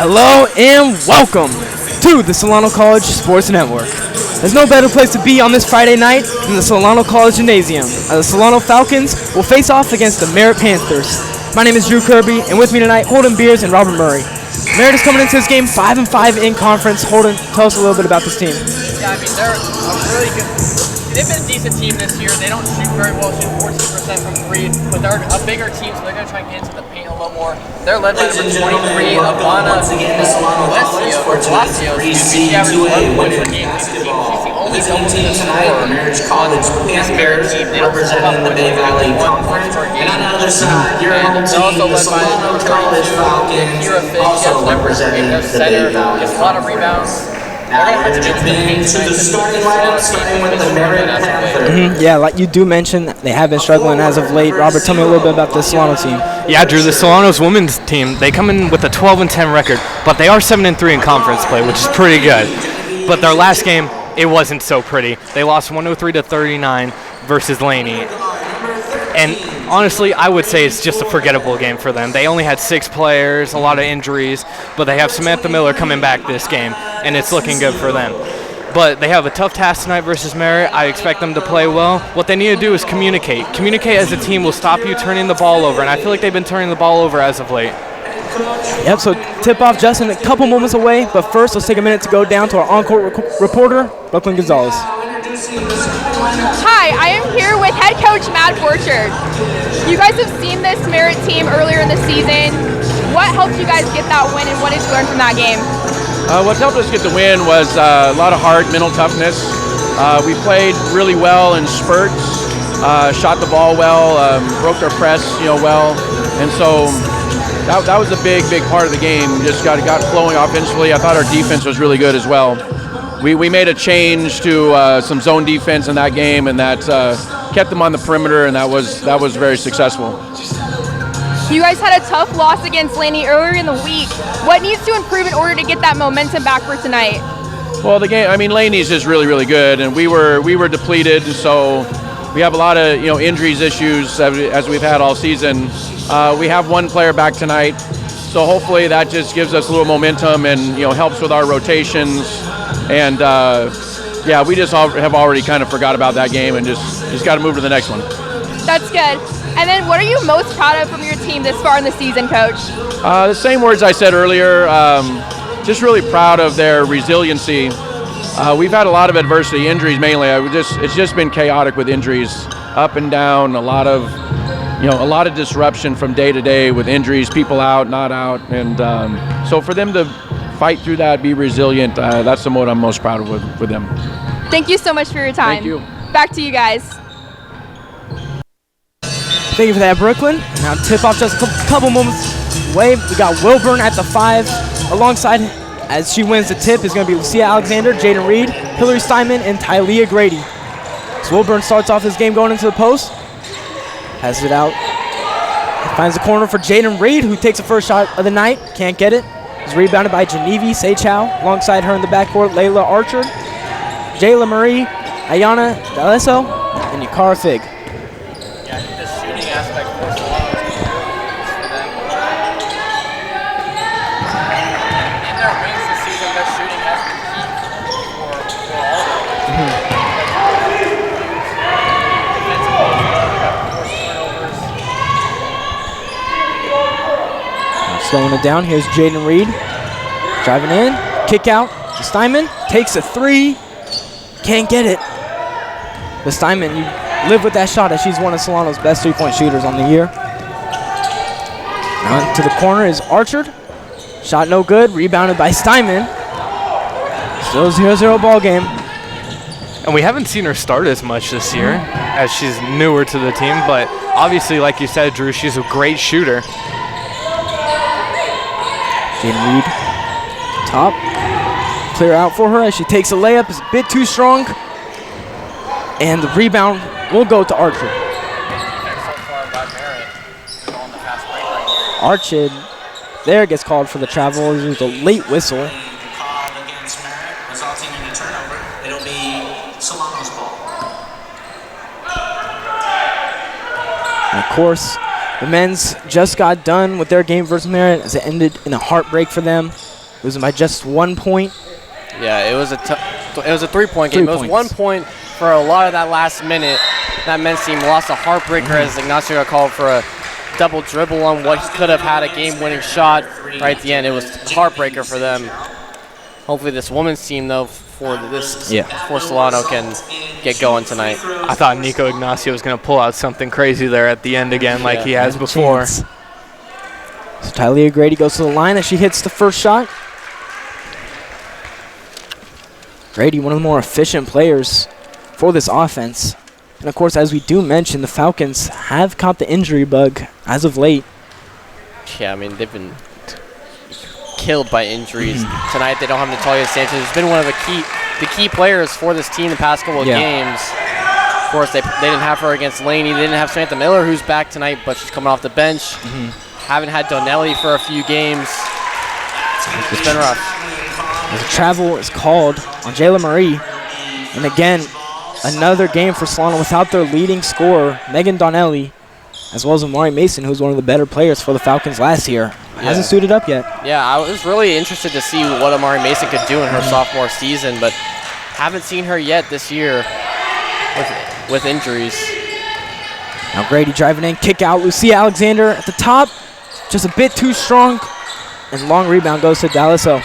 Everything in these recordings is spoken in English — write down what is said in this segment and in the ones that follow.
Hello and welcome to the Solano College Sports Network. There's no better place to be on this Friday night than the Solano College Gymnasium, as the Solano Falcons will face off against the Merritt Panthers. My name is Drew Kirby, and with me tonight, Holden Beers and Robert Murray. Merritt is coming into this game 5-5 in conference. Holden, tell us a little bit about this team. Yeah, I mean, they're a really good. They've been a decent team this year. They don't shoot very well, shoot 14% from three, but they're a bigger team, so they're going to try and get into the paint a little more. They're led by number 23, Ivana Palacio. She averages 11 points per game. She's the only double-digit scorer on this Merritt team. They don't score up with 1 point per game. And they're also led by number 32, Kira Fish. She has 11 points per game. Their center gets a lot of rebounds. Now we're jumping into the starting lineup, starting with the Merritt Panthers. Yeah, like you do mention, they have been struggling as of late. Robert, tell me a little bit about the Solano team. Yeah, Drew, the Solano's women's team, they come in with a 12-10 record, but they are 7-3 in conference play, which is pretty good. But their last game, it wasn't so pretty. They lost 103-39 versus Laney. And honestly, I would say it's just a forgettable game for them. They only had 6 players, a lot of injuries, but they have Samantha Miller coming back this game, and it's looking good for them. But they have a tough task tonight versus Merritt. I expect them to play well. What they need to do is communicate. Communicate as a team will stop you turning the ball over, and I feel like they've been turning the ball over as of late. Yep, so tip-off just in a couple moments away, but first let's take a minute to go down to our on-court reporter, Brooklyn Gonzalez. Hi, I am here with head coach Matt Borchard. You guys have seen this Merritt team earlier in the season. What helped you guys get that win, and what did you learn from that game? What helped us get the win was a lot of heart, mental toughness. We played really well in spurts, shot the ball well, broke their press, well, and so that was a big part of the game. Just got flowing offensively. I thought our defense was really good as well. We made a change to some zone defense in that game, and that kept them on the perimeter, and that was very successful. You guys had a tough loss against Laney earlier in the week. What needs to improve in order to get that momentum back for tonight? Well, the game. I mean, Laney's just really good, and we were depleted, so we have a lot of injuries issues as we've had all season. We have one player back tonight, so hopefully that just gives us a little momentum and helps with our rotations. And we just have already kind of forgot about that game and just got to move to the next one. That's good. And then what are you most proud of from your team this far in the season, Coach? The same words I said earlier. Just really proud of their resiliency. We've had a lot of adversity, injuries mainly. It's just been chaotic with injuries, up and down. A lot of disruption from day to day with injuries, people out, not out, and so for them to fight through that, be resilient, that's what I'm most proud of with them. Thank you so much for your time. Thank you. Back to you guys. Thank you for that, Brooklyn. Now tip-off just a couple moments away. We got Wilburn at the 5. Alongside, as she wins the tip, is going to be Lucia Alexander, Jaden Reed, Hillary Steinman, and Tylea Grady. So Wilburn starts off this game going into the post. Passes it out. Finds the corner for Jaden Reed, who takes the first shot of the night. Can't get it. Is rebounded by Genevieve Seychow. Alongside her in the backcourt, Layla Archer, Jayla Marie, Ayana D'Alesso, and Yakara Fig. Yeah, I think the shooting aspect for Solano is for them. In their wins this season, their shooting has been key for all of them. Slowing it down, here's Jaden Reed. Driving in, kick out to Steinman. Takes a 3, can't get it. But Steinman, you live with that shot as she's one of Solano's best 3-point shooters on the year. Now into the corner is Archer. Shot no good, rebounded by Steinman. Still 0-0 ball game. And we haven't seen her start as much this year as she's newer to the team, but obviously, like you said, Drew, she's a great shooter. Jaden Reed, top, clear out for her as she takes a layup. It's a bit too strong, and the rebound will go to Archer. Archer there gets called for the travel. It was a late whistle. Called against Merritt, resulting in a turnover. It'll be Solano's ball. And of course, the men's just got done with their game versus Merritt as it ended in a heartbreak for them. losing by just 1 point. Yeah, it was a 3-point game. It was 1 point for a lot of that last minute. That men's team lost a heartbreaker as Ignacio got called for a double dribble on what he could have had a game-winning shot right at the end. It was a heartbreaker for them. Hopefully this women's team, though, for Solano can get going tonight. I thought Nico Ignacio was going to pull out something crazy there at the end again like he has before. So Tylia Grady goes to the line as she hits the first shot. Grady, one of the more efficient players for this offense. And, of course, as we do mention, the Falcons have caught the injury bug as of late. Yeah, I mean, they've been killed by injuries. Tonight they don't have Natalia Sanchez, who's been one of the key players for this team the past couple of games. Of course, they didn't have her against Laney. They didn't have Samantha Miller, who's back tonight, but she's coming off the bench. Haven't had Donnelly for a few games. It's been rough. As a travel is called on Jayla Marie. And again, another game for Solano without their leading scorer, Megan Donnelly, as well as Amari Mason, who's one of the better players for the Falcons last year. Hasn't suited up yet. Yeah, I was really interested to see what Amari Mason could do in her sophomore season, but haven't seen her yet this year with injuries. Now Grady driving in, kick out. Lucia Alexander at the top, just a bit too strong. And long rebound goes to D'Aliso.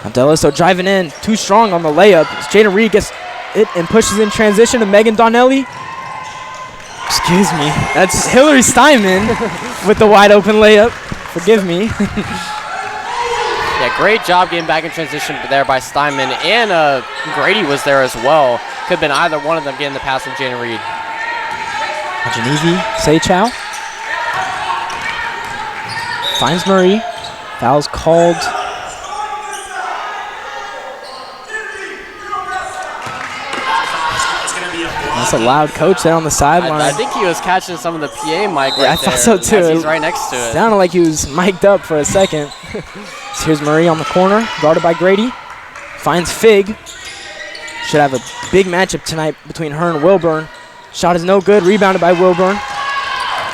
Now D'Aliso driving in, too strong on the layup. Jada Reed gets it and pushes in transition to Megan Donnelly. Excuse me. That's Hillary Steinman with the wide open layup. Forgive me. Yeah, great job getting back in transition there by Steinman. And Grady was there as well. Could have been either one of them getting the pass from Jada Reed. Genevieve Seychow finds Marie. Foul's called. That's a loud coach there on the sideline. I think he was catching some of the PA mic right there. I thought so too. He's right next to it. Sounded like he was mic'd up for a second. So here's Marie on the corner, guarded by Grady. Finds Fig. Should have a big matchup tonight between her and Wilburn. Shot is no good, rebounded by Wilburn.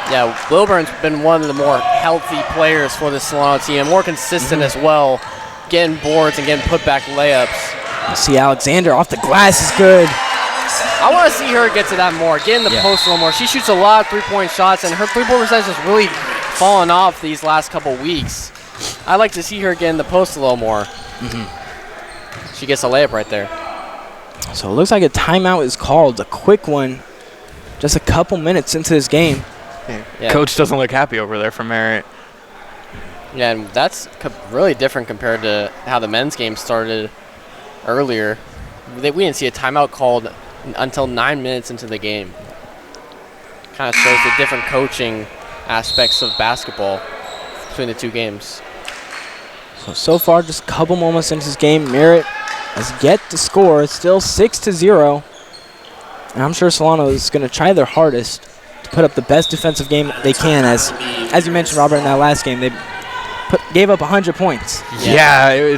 Yeah, Wilburn's been one of the more healthy players for the Solano team, more consistent as well, getting boards and getting putback layups. See Alexander off the glass is good. I want to see her get to that more, get in the post a little more. She shoots a lot of three-point shots, and her three-point percentage has really fallen off these last couple weeks. I'd like to see her get in the post a little more. She gets a layup right there. So it looks like a timeout is called, a quick one, just a couple minutes into this game. Yeah. Coach doesn't look happy over there for Merritt. Yeah, and that's really different compared to how the men's game started earlier. We didn't see a timeout called until 9 minutes into the game. Kind of shows the different coaching aspects of basketball between the two games. So far, just a couple moments into this game, Merritt has yet to score. It's still 6-0. And I'm sure Solano is going to try their hardest to put up the best defensive game they can. As you mentioned, Robert, in that last game, they gave up 100 points. Yeah,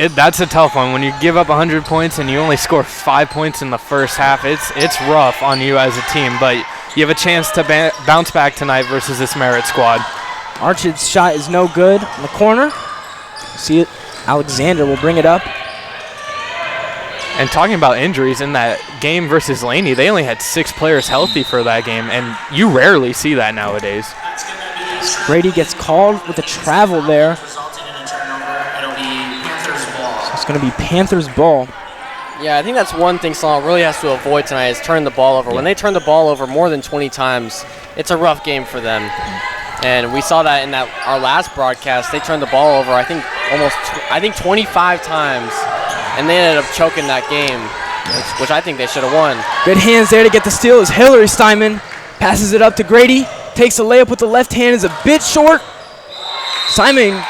that's a tough one. When you give up 100 points and you only score 5 points in the first half, it's rough on you as a team. But you have a chance to bounce back tonight versus this Merritt squad. Archid's shot is no good in the corner. See it. Alexander will bring it up. And talking about injuries, in that game versus Laney, they only had 6 players healthy for that game, and you rarely see that nowadays. Grady gets called with a travel there. So it's going to be Panthers ball. Yeah, I think that's one thing Solano really has to avoid tonight is turn the ball over. When they turn the ball over more than 20 times, it's a rough game for them. And we saw that in our last broadcast. They turned the ball over, I think 25 times, and they ended up choking that game, which I think they should have won. Good hands there to get the steal as Hillary Steinman passes it up to Grady. Takes a layup with the left hand, is a bit short. Simon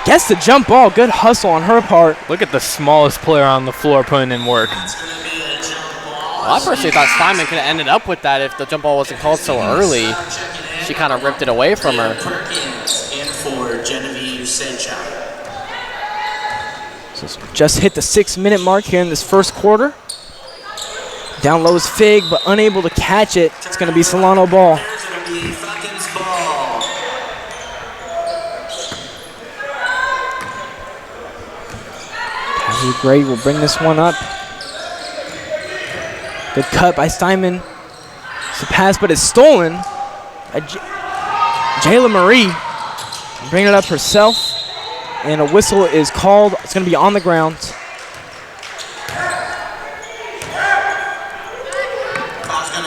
gets the jump ball. Good hustle on her part. Look at the smallest player on the floor putting in work. Well, I personally thought Simon could have ended up with that if the jump ball wasn't called so early. She kind of ripped it away from her. So just hit the 6-minute mark here in this first quarter. Down low is Fig, but unable to catch it. It's going to be Solano ball. Gray will bring this one up. Good cut by Steinman. It's a pass, but it's stolen by Jayla Marie. Bringing it up herself, and a whistle is called. It's going to be on the ground.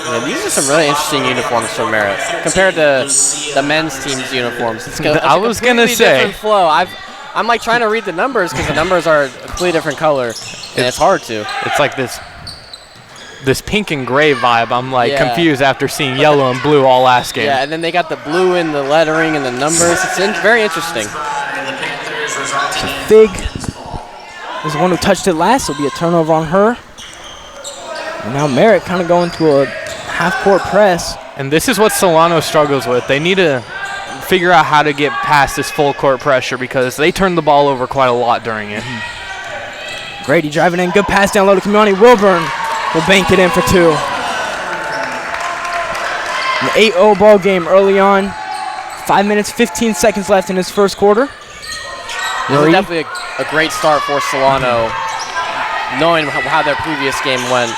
Yeah, these are some really interesting uniforms for Merritt compared to the men's team's uniforms. I was going to say. Different flow. I'm like trying to read the numbers because the numbers are a completely different color, and it's hard to. It's like this pink and gray vibe. I'm like confused after seeing yellow and blue all last game. Yeah, and then they got the blue in the lettering and the numbers. It's very interesting. So Fig is the one who touched it last. It'll be a turnover on her. And now Merritt kind of going to a half-court press. And this is what Solano struggles with. They need to figure out how to get past this full-court pressure because they turned the ball over quite a lot during it. Grady driving in. Good pass down low to Kimani Wilburn. Will bank it in for 2. An 8-0 ball game early on. 5 minutes, 15 seconds left in this first quarter. This is definitely a great start for Solano, knowing how their previous game went.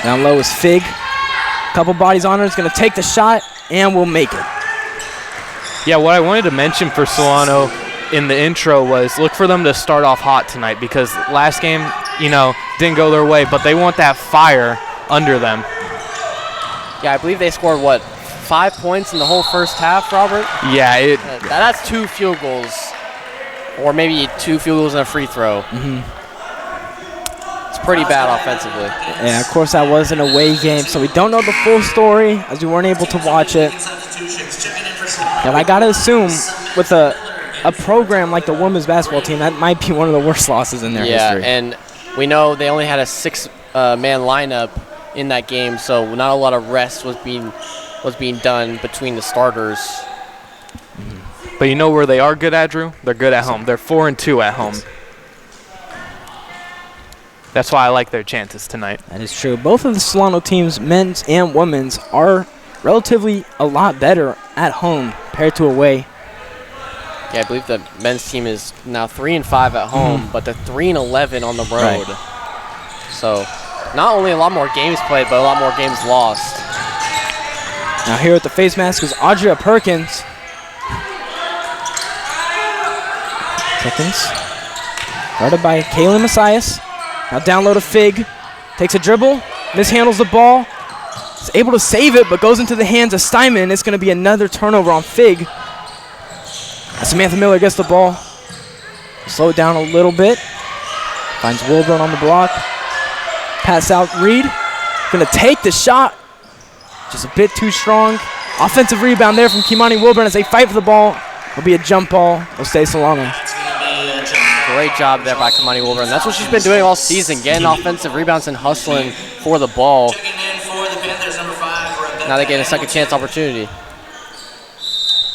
Down low is Fig. Couple bodies on her. Is going to take the shot and will make it. Yeah, what I wanted to mention for Solano in the intro was look for them to start off hot tonight because last game, didn't go their way, but they want that fire under them. Yeah, I believe they scored, 5 points in the whole first half, Robert? Yeah. That's 2 field goals, or maybe 2 field goals and a free throw. It's pretty bad offensively. Yeah, of course that was an away game, so we don't know the full story as we weren't able to watch it. And I got to assume with a program like the women's basketball team, that might be one of the worst losses in their history. Yeah, and we know they only had a 6-man lineup in that game, so not a lot of rest was being done between the starters. But you know where they are good at, Drew? They're good at home. They're 4-2 at home. That's why I like their chances tonight. That is true. Both of the Solano teams, men's and women's, are relatively a lot better at home compared to away. Yeah, I believe the men's team is now 3-5 at home, but they're 3-11 on the road. Right. So not only a lot more games played, but a lot more games lost. Now here at the face mask is Audria Perkins. Guarded by Kaylin Messias. Now down low to Fig. Takes a dribble, mishandles the ball. Is able to save it, but goes into the hands of Steinman. It's going to be another turnover on Fig. Samantha Miller gets the ball. Slow it down a little bit. Finds Wilburn on the block. Pass out Reed. Going to take the shot. Just a bit too strong. Offensive rebound there from Kimani Wilburn as they fight for the ball. It'll be a jump ball. It'll stay Solano. Great job there by Kimani Wilburn. That's what she's been doing all season, getting offensive rebounds and hustling for the ball. Now they get a second chance opportunity.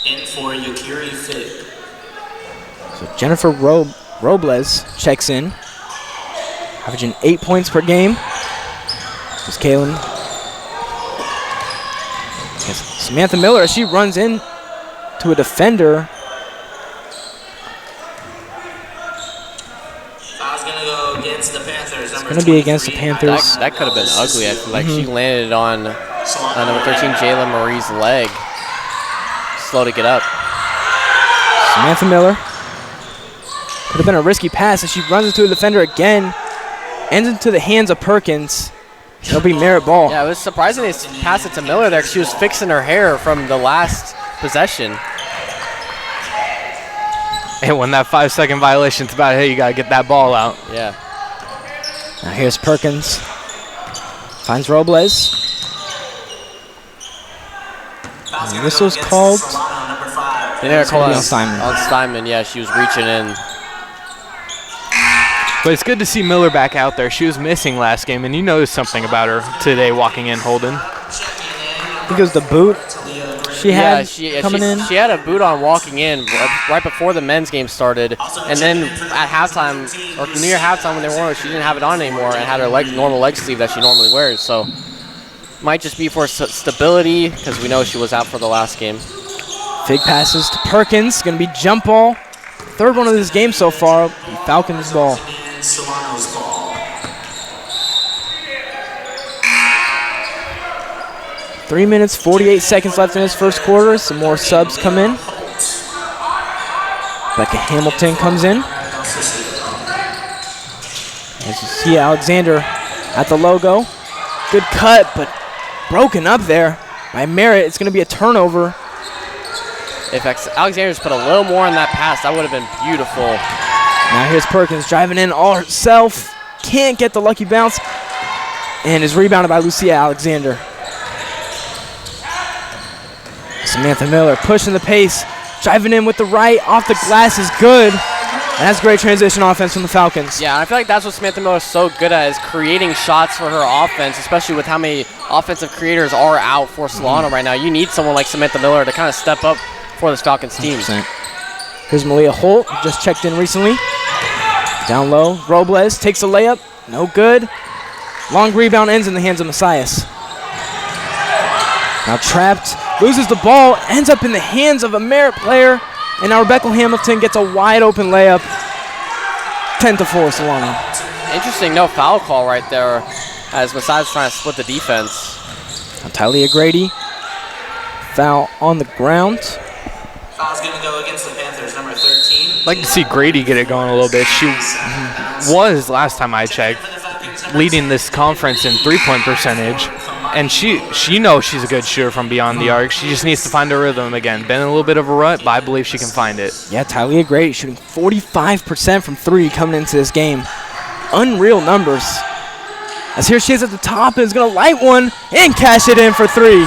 In for Yukiri Fig. So Jennifer Robles checks in, averaging 8 points per game. There's Kaylin. Samantha Miller, as she runs in to a defender. Foul's going to go against the Panthers. It's going to be against the Panthers. That could have been ugly. I feel like she landed on number 13, Jayla Marie's leg. Slow to get up. Samantha Miller. Could have been a risky pass as she runs into a defender again. Ends into the hands of Perkins. It'll be Merritt ball. Yeah, it was surprising they passed it to Miller there because she was fixing her hair from the last possession. And when that 5-second violation's about to hit, you got to get that ball out. Yeah. Now here's Perkins. Finds Robles. And whistle's called. They never called on Steinman. On Steinman, yeah, she was reaching in. But it's good to see Miller back out there. She was missing last game, and you noticed something about her today walking in, Holden. I think it was the boot she had coming in. She had a boot on walking in right before the men's game started, and then at halftime, or near halftime when they were on, she didn't have it on anymore and had her normal leg sleeve that she normally wears. So might just be for stability because we know she was out for the last game. Fig passes to Perkins. Going to be jump ball. third one of this game so far. Falcons ball. Solano's ball. 3 minutes, 48 seconds left in this first quarter. Some more subs come in. Becca Hamilton comes in. As you see Alexander at the logo. Good cut, but broken up there by Merritt. It's going to be a turnover. If Alexander's put a little more in that pass, that would have been beautiful. Now here's Perkins driving in all herself. Can't get the lucky bounce. And is rebounded by Lucia Alexander. Samantha Miller pushing the pace. Driving in with the right. Off the glass is good. And that's great transition offense from the Falcons. Yeah, and I feel like that's what Samantha Miller is so good at, is creating shots for her offense, especially with how many offensive creators are out for Solano right now. You need someone like Samantha Miller to kind of step up for this Falcons team. 100%. Here's Malia Holt, just checked in recently. Down low, Robles takes a layup, no good. Long rebound ends in the hands of Messias. Now trapped, loses the ball, ends up in the hands of a Merritt player, and now Rebecca Hamilton gets a wide open layup. 10-4 Solano. Interesting no foul call right there as Messias trying to split the defense. Now Tylia Grady, foul on the ground. Foul's going to go against the Panthers, number 13. I'd like to see Grady get it going a little bit. She was, last time I checked, leading this conference in three-point percentage. And she knows she's a good shooter from beyond the arc. She just needs to find her rhythm again. Been in a little bit of a rut, but I believe she can find it. Yeah, Tylia Grady shooting 45% from three coming into this game. Unreal numbers. As here she is at the top and is going to light one and cash it in for three.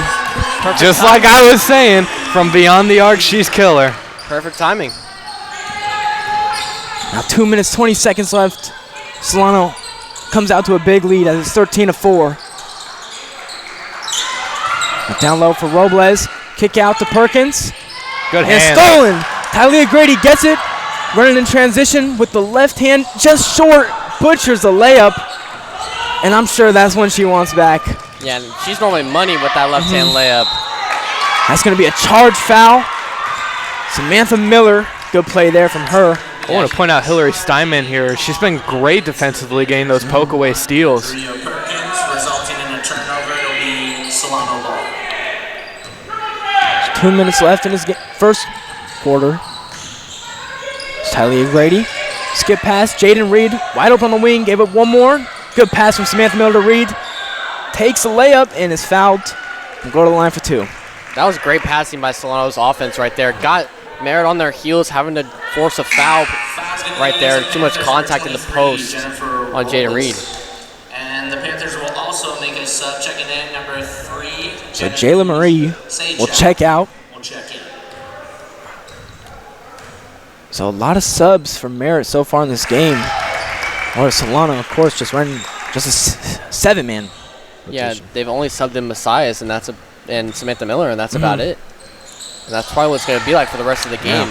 Perfect Just timing. like I was saying, from beyond the arc, she's killer. Perfect timing. Now 2 minutes, 20 seconds left. Solano comes out to a big lead as it's 13-4. Now down low for Robles. Kick out to Perkins. Good And hand. stolen. Tylia Grady gets it. Running in transition with the left hand just short. Butchers the layup. And I'm sure that's one she wants back. Yeah, and she's normally money with that left-hand layup. That's going to be a charge foul. Samantha Miller. Good play there from her. I want to point out Hillary Steinman here. She's been great defensively getting those poke-away steals. Rio Perkins, resulting in a turnover. It'll be Solano ball. 2 minutes left in this first quarter. It's Tylia Grady. Skip pass. Jaden Reed wide open on the wing. Gave up one more. Good pass from Samantha Miller to Reed. Takes a layup and is fouled. And go to the line for two. That was great passing by Solano's offense right there. Got Merritt on their heels, having to force a foul right there. Too much contact in the post on Jaden Reed. And the Panthers will also make a sub, checking in number 3. So Jayla Marie will check out. We'll check in. So a lot of subs from Merritt so far in this game. Or Solano, of course, just running just a seven-man. Yeah, they've only subbed in Messias, and Samantha Miller, and that's about it. And that's probably what it's going to be like for the rest of the game.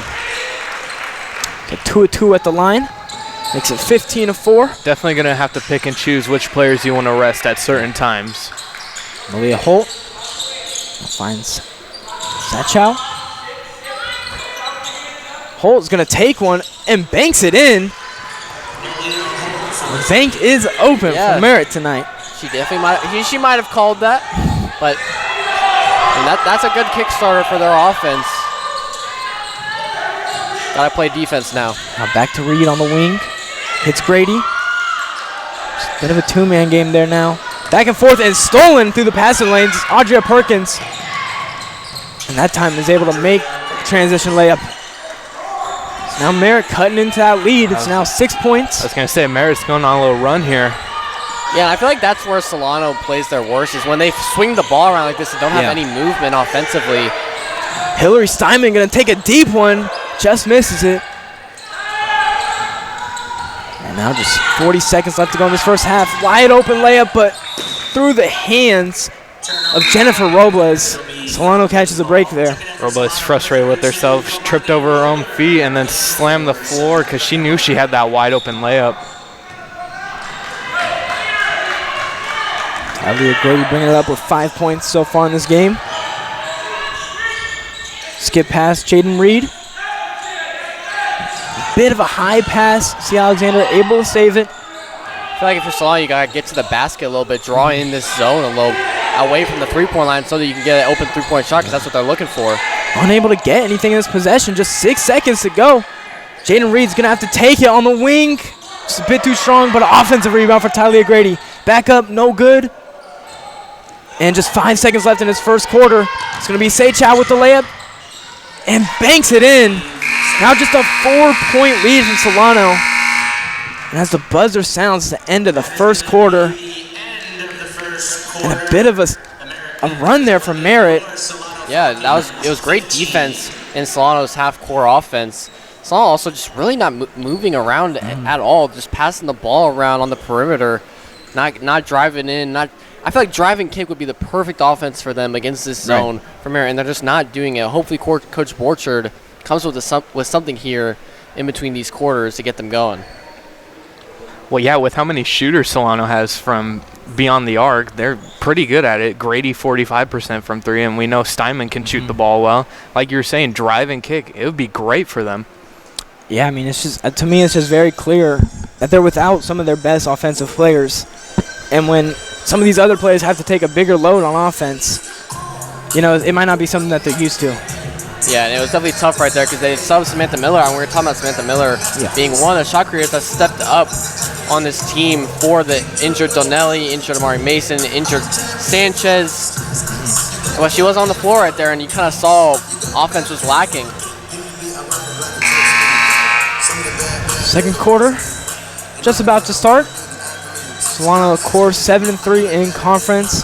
So 2-2 at the line. Makes it 15-4. Definitely going to have to pick and choose which players you want to rest at certain times. Malia Holt finds Satchow. Holt's going to take one and banks it in. The bank is open for Merritt tonight. She definitely might have called that, but that's a good Kickstarter for their offense. Gotta play defense now. Now back to Reed on the wing. Hits Grady. Just a bit of a two-man game there now. Back and forth and stolen through the passing lanes. Audria Perkins. And that time is able to make the transition layup. So now Merritt cutting into that lead. It's now 6 points. I was going to say, Merritt's going on a little run here. Yeah, I feel like that's where Solano plays their worst, is when they swing the ball around like this and don't have any movement offensively. Hillary Steinman going to take a deep one. Just misses it. And now just 40 seconds left to go in this first half. Wide open layup, but through the hands of Jennifer Robles. Solano catches a break there. Robles frustrated with herself. She tripped over her own feet and then slammed the floor because she knew she had that wide open layup. Tylia Grady bringing it up with 5 points so far in this game. Skip past Jaden Reed. bit of a high pass. See Alexander able to save it. I feel like if you're Solano, you got to get to the basket a little bit, draw in this zone a little away from the three-point line so that you can get an open three-point shot because that's what they're looking for. Unable to get anything in this possession. Just 6 seconds to go. Jaden Reed's going to have to take it on the wing. Just a bit too strong, but an offensive rebound for Tylia Grady. Back up, no good. And just 5 seconds left in his first quarter. It's going to be Seichow with the layup. And banks it in. Now just a 4-point lead from Solano. And as the buzzer sounds, the end of the first quarter. And a bit of a run there from Merritt. Yeah, it was great defense in Solano's half-court offense. Solano also just really not moving around at all, just passing the ball around on the perimeter, not driving in. I feel like driving kick would be the perfect offense for them against this zone for Merritt, and they're just not doing it. Hopefully, Coach Borchard comes with something here in between these quarters to get them going. Well, yeah, with how many shooters Solano has from beyond the arc, they're pretty good at it. Grady 45% from three, and we know Steinman can shoot the ball well. Like you were saying, drive and kick, it would be great for them. Yeah, I mean, it's just to me, it's just very clear that they're without some of their best offensive players. And when some of these other players have to take a bigger load on offense, you know, it might not be something that they're used to. Yeah, and it was definitely tough right there because they subbed Samantha Miller, and we were talking about Samantha Miller being one of the shot creators that stepped up on this team for the injured Donnelly, injured Amari Mason, injured Sanchez. Well, she was on the floor right there, and you kind of saw offense was lacking. Second quarter, just about to start. Solano, of course, 7-3 in conference,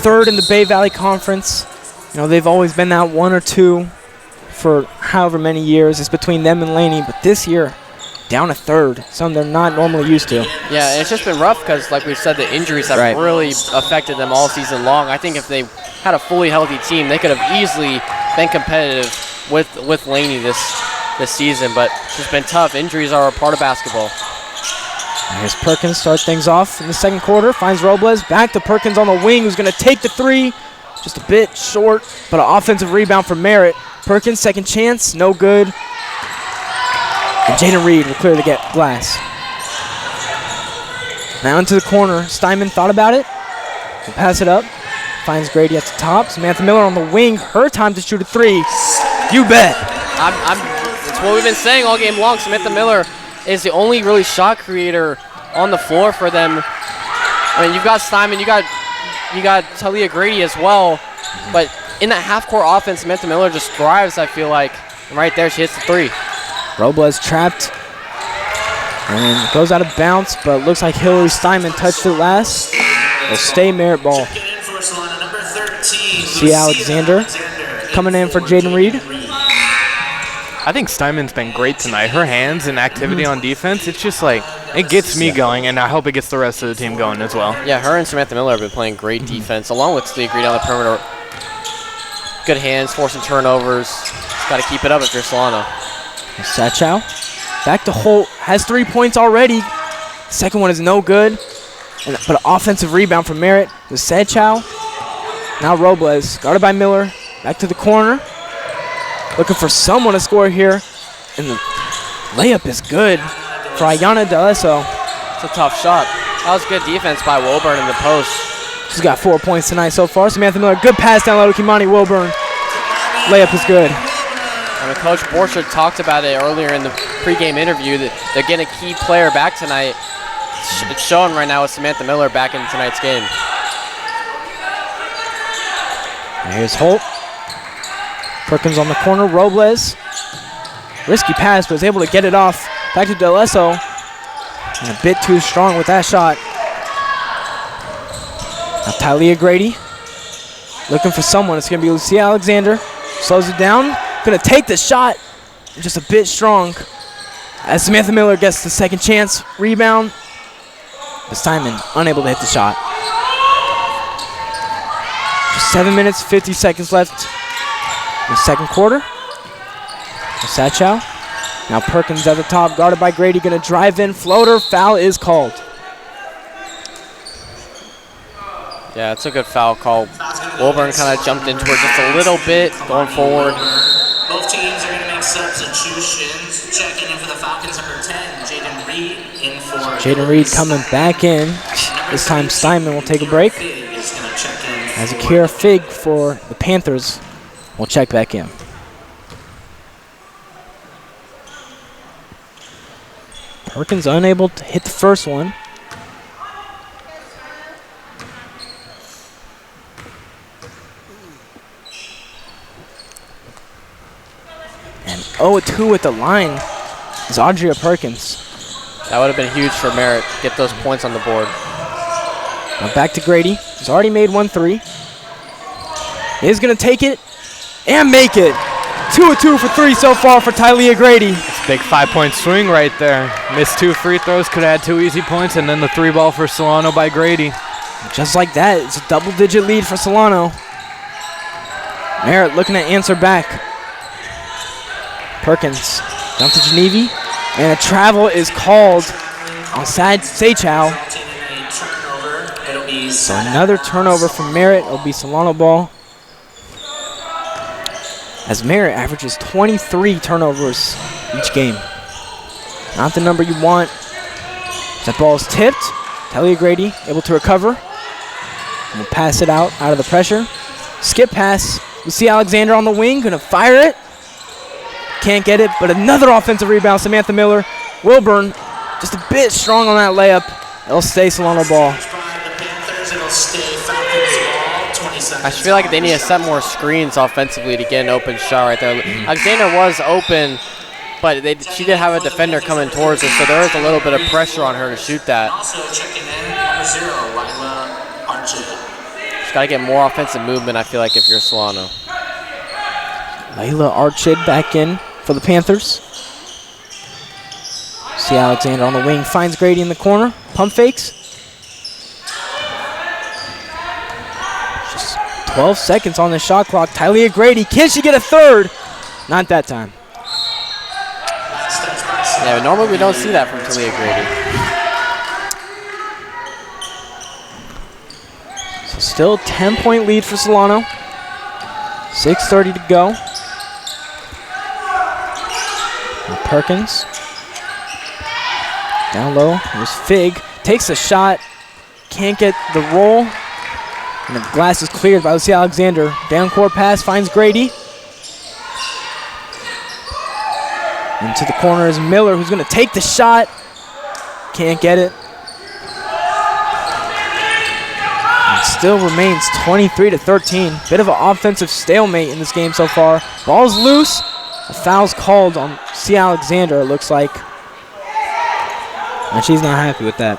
third in the Bay Valley Conference. You know, they've always been that 1 or 2 for however many years. It's between them and Laney, but this year, down a third, something they're not normally used to. Yeah, it's just been rough because, like we said, the injuries have really affected them all season long. I think if they had a fully healthy team, they could have easily been competitive with Laney this season, but it's just been tough. Injuries are a part of basketball. Here's Perkins, starts things off in the second quarter, finds Robles, back to Perkins on the wing, who's going to take the three. Just a bit short, but an offensive rebound for Merritt. Perkins, second chance, no good. And Jaden Reed will clear the glass. Now into the corner. Steinman thought about it. He'll pass it up. Finds Grady at the top. Samantha Miller on the wing. Her time to shoot a three. You bet. It's what we've been saying all game long. Samantha Miller is the only really shot creator on the floor for them. I mean, you've got Steinman, you got Talia Grady as well, but in that half-court offense, Samantha Miller just thrives, I feel like. And right there, she hits the three. Robles trapped and goes out of bounds, but looks like Hillary Steinman touched it last. It'll stay Merritt ball. See Alexander coming in for Jaden Reed. I think Steinman's been great tonight. Her hands and activity on defense, it's just like, it gets me going, and I hope it gets the rest of the team going as well. Yeah, her and Samantha Miller have been playing great defense, along with Talia Grady on the perimeter. Good hands, forcing turnovers. Just got to keep it up if you're Solano. Seichow back to Holt, has 3 points already. Second one is no good, but an offensive rebound from Merritt with Seichow. Now Robles, guarded by Miller, back to the corner. Looking for someone to score here, and the layup is good for Ayana D'Alesso. It's a tough shot. That was good defense by Wilburn in the post. She's got 4 points tonight so far. Samantha Miller, good pass down low to Kimani Wilburn. Layup is good. I mean, Coach Borchard talked about it earlier in the pregame interview that they're getting a key player back tonight. It's showing right now with Samantha Miller back in tonight's game. And here's Holt. Perkins on the corner. Robles. Risky pass, but is able to get it off. Back to D'Alesso. And a bit too strong with that shot. Now Talia Grady. Looking for someone. It's going to be Lucia Alexander. Slows it down. Going to take the shot. Just a bit strong. As Samantha Miller gets the second chance. Rebound. But Steinman unable to hit the shot. Just 7 minutes, 50 seconds left in the second quarter. Seichow. Now Perkins at the top, guarded by Grady, going to drive in. Floater, foul is called. Yeah, it's a good foul call. Wilburn kind of jumped into her just a little bit going forward. Both teams are going to make substitutions. checking in for the Falcons, number 10, Jaden Reed, in for... Jaden Reed coming back in. This time Steinman will take a break. As Akira Fig for the Panthers will check back in. Perkins unable to hit the first one. And 0-2 at the line is Audria Perkins. That would have been huge for Merritt. Get those points on the board. Now back to Grady. He's already made 1 3. He's going to take it and make it. 2 of 2 for 3 so far for Tylea Grady. It's a big 5-point swing right there. Missed 2 free throws, could have had 2 easy points, and then the 3 ball for Solano by Grady. Just like that, it's a double-digit lead for Solano. Merritt looking to answer back. Perkins down to Genevi, and a travel is called on Seychow. So another turnover from Merritt. It'll be Solano ball. As Merritt averages 23 turnovers each game. Not the number you want. That ball is tipped. Tylea Grady able to recover. And will pass it out of the pressure. Skip pass. Lucia Alexander on the wing, gonna fire it. Can't get it, but another offensive rebound. Samantha Miller. Wilburn just a bit strong on that layup. It'll stay Solano ball. I just feel like they need to set more screens offensively to get an open shot right there. Alexander was open, but she did have a defender coming towards her, so there is a little bit of pressure on her to shoot that. Also checking in, number 0, Lila Archid. Just got to get more offensive movement, I feel like, if you're Solano. Layla Archid back in for the Panthers. See Alexander on the wing, finds Grady in the corner. Pump fakes. Just 12 seconds on the shot clock. Tylea Grady, can she get a third? Not that time. Yeah, but normally we don't see that from Tylea Grady. So still 10-point lead for Solano. 6:30 to go. Now Perkins. Down low, there's Fig. Takes a shot, can't get the roll. And the glass is cleared by Lucia Alexander. Down court pass, finds Grady. Into the corner is Miller, who's gonna take the shot. Can't get it. And still remains 23-13. Bit of an offensive stalemate in this game so far. Ball's loose. A foul's called on Lucia Alexander, it looks like. And she's not happy with that.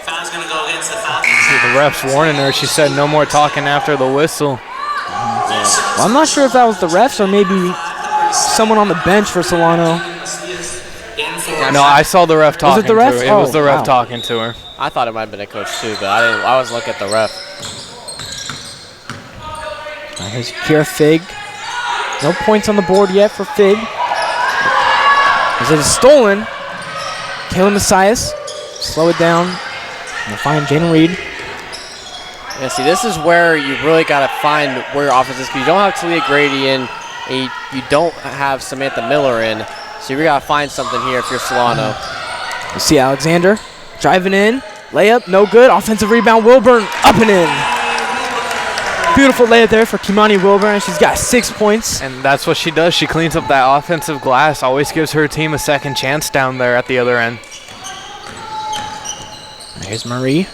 Foul's going to go against the Falcons. The ref's warning her. She said no more talking after the whistle. Well, I'm not sure if that was the refs or maybe someone on the bench for Solano. No, I saw the ref talking the ref? to her. It was the ref wow. talking to her. I thought it might have been a coach too, but I was looking at the ref. Here's Kira Fig. No points on the board yet for Fig. As it is stolen. Kayla Messias. Slow it down. And we'll find Jaden Reed. Yeah, see, this is where you really got to find where your offense is, because you don't have Tylea Grady in, and you don't have Samantha Miller in, so you got to find something here if you're Solano. You see Alexander driving in. Layup, no good. Offensive rebound, Wilburn up and in. Beautiful layup there for Kimani Wilburn. She's got 6 points. And that's what she does. She cleans up that offensive glass, always gives her team a second chance down there at the other end. Here's Marie.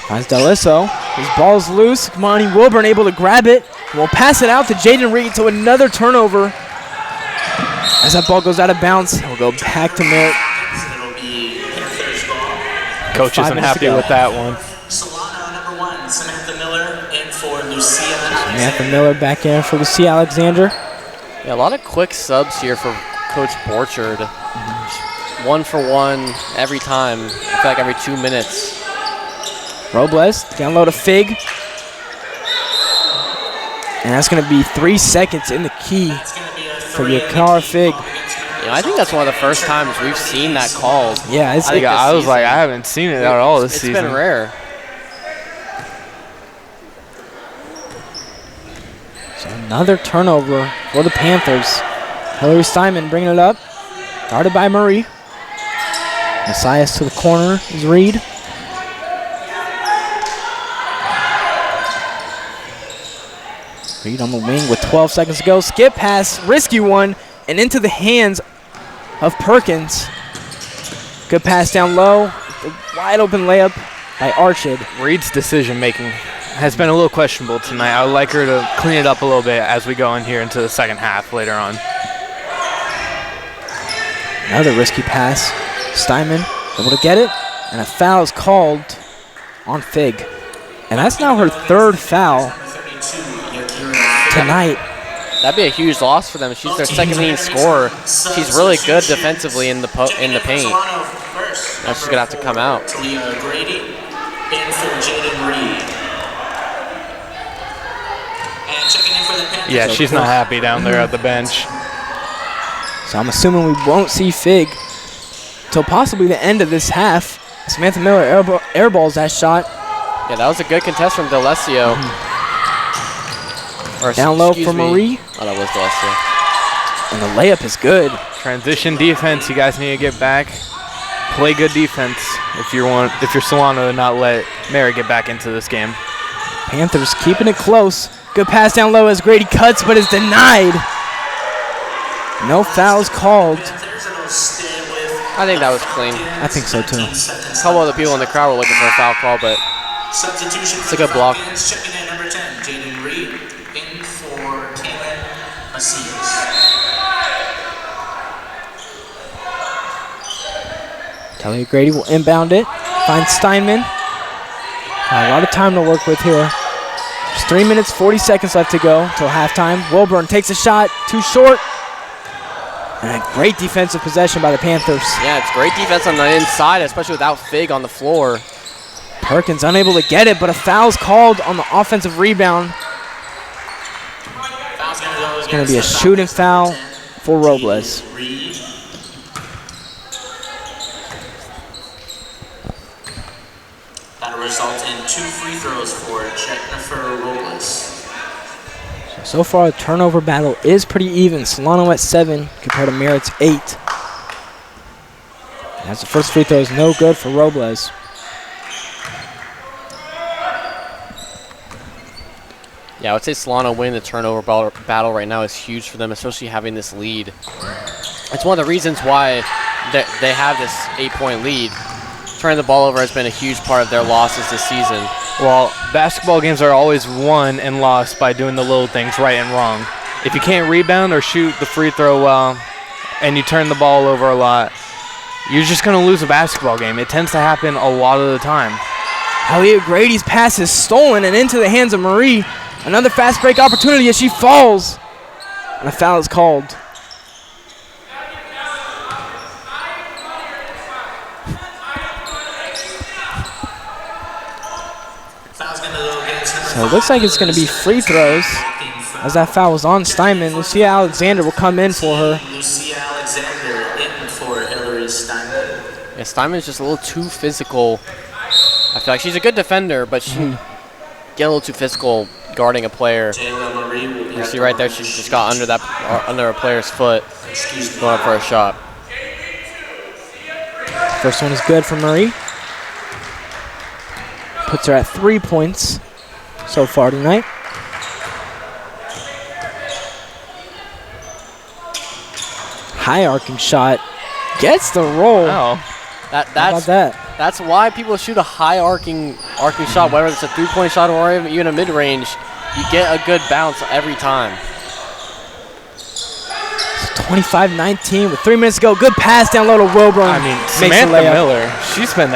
Finds Deliso. His ball's loose. Kimani Wilburn able to grab it. We'll pass it out to Jaden Reed, so another turnover. As that ball goes out of bounds, we'll go back to Merritt. It'll be Panthers ball. Coach isn't happy with that one. Solano, number 1, Samantha Miller, in for Lucia. Samantha Miller back in for Lucia Alexander. Yeah, a lot of quick subs here for Coach Borchard. 1 for 1 every time. I feel like every 2 minutes. Robles, down low to Fig. And that's going to be 3 seconds in the key for Yakar Fig. Yeah, I think that's one of the first times we've seen that called. Yeah, I was like, I haven't seen it at all this season. It's been rare. So Another turnover for the Panthers. Hillary Steinman bringing it up. Guarded by Marie. Messias to the corner is Reed. Reed on the wing with 12 seconds to go. Skip pass, risky one, and into the hands of Perkins. Good pass down low. The wide open layup by Archid. Reed's decision making has been a little questionable tonight. I would like her to clean it up a little bit as we go in here into the second half later on. Another risky pass. Steinman able to get it, and a foul is called on Fig. And that's now her third foul tonight. That'd be a huge loss for them. She's their second leading scorer. She's really good defensively in the paint. Now she's gonna have to come out. Yeah, she's not happy down there at the bench. So I'm assuming we won't see Fig till possibly the end of this half. Samantha Miller airballs that shot. Yeah, that was a good contest from D'Alessio. Down low for Marie. Oh, that was D'Alessio. And the layup is good. Transition defense. You guys need to get back. Play good defense if you're Solano to not let Merritt get back into this game. Panthers keeping it close. Good pass down low as Grady cuts, but is denied. No fouls called. I think that was clean. I think so too. A couple of the people in the crowd were looking for a foul call, but it's a good block. Checking in number 10, Jaden Reed, in for Kaylin Macias. Talia Grady will inbound it. Finds Steinman. A lot of time to work with here. There's 3 minutes, 40 seconds left to go until halftime. Wilburn takes a shot, too short. And a great defensive possession by the Panthers. Yeah, it's great defense on the inside, especially without Fig on the floor. Perkins unable to get it, but a foul's called on the offensive rebound. It's going to be a shooting foul for Robles. That'll result in 2 free throws for Jennifer Robles. So far, the turnover battle is pretty even. Solano at 7 compared to Merritt's 8. As the first free throw is no good for Robles. Yeah, I would say Solano winning the turnover battle right now is huge for them, especially having this lead. It's one of the reasons why they have this 8-point lead. Turning the ball over has been a huge part of their losses this season. Well, basketball games are always won and lost by doing the little things right and wrong. If you can't rebound or shoot the free throw well and you turn the ball over a lot, you're just going to lose a basketball game. It tends to happen a lot of the time. Elliot Grady's pass is stolen and into the hands of Marie. Another fast break opportunity as she falls. And a foul is called. So it looks like it's going to be free throws as that foul was on Steinman. Lucia Alexander will come in for her. Lucia Alexander in for Hillary Steinman. Yeah, Steinman's just a little too physical. I feel like she's a good defender, but she get a little too physical guarding a player. You see right there, she just got under a player's foot, going up for a shot. First one is good for Marie. Puts her at 3 points so far tonight. High arcing shot. Gets the roll. Oh. How about that? That's why people shoot a high arcing shot, whether it's a 3-point shot or even a mid-range. You get a good bounce every time. 25-19 with 3 minutes to go. Good pass down low to Wilburn. I mean, Samantha Miller, she's been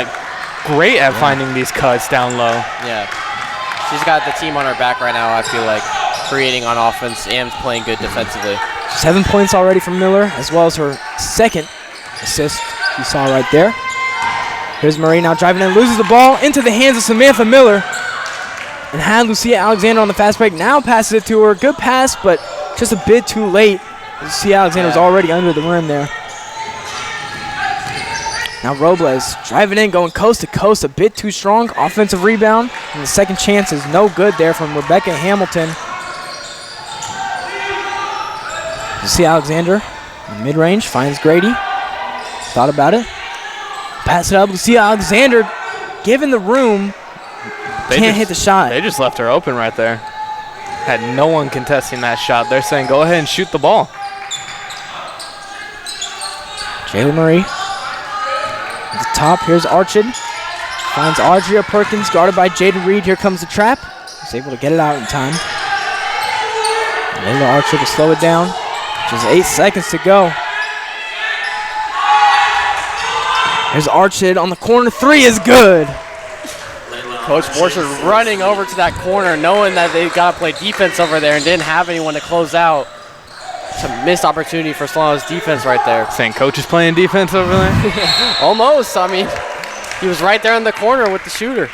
great at finding these cuts down low. Yeah. She's got the team on her back right now, I feel like, creating on offense and playing good defensively. 7 points already from Miller, as well as her second assist you saw right there. Here's Marie now driving in, loses the ball into the hands of Samantha Miller. And had Lucia Alexander on the fast break. Now passes it to her. Good pass, but just a bit too late. Lucia Alexander was already under the rim there. Now Robles driving in, going coast to coast, a bit too strong. Offensive rebound, and the second chance is no good there from Rebecca Hamilton. See Alexander in mid-range, finds Grady. Thought about it. Pass it up. See Alexander given the room. Can't hit the shot. They just left her open right there. Had no one contesting that shot. They're saying, go ahead and shoot the ball. Jayla Marie at the top. Here's Archid. Finds Audrey Perkins, guarded by Jaden Reed. Here comes the trap. He's able to get it out in time. Layla Archid to slow it down. Just 8 seconds to go. Here's Archid on the corner. 3 is good. Coach Borchard running over to that corner, knowing that they got to play defense over there and didn't have anyone to close out. It's a missed opportunity for Solano's defense right there. Saying coach is playing defense over there? Almost. I mean, he was right there in the corner with the shooter.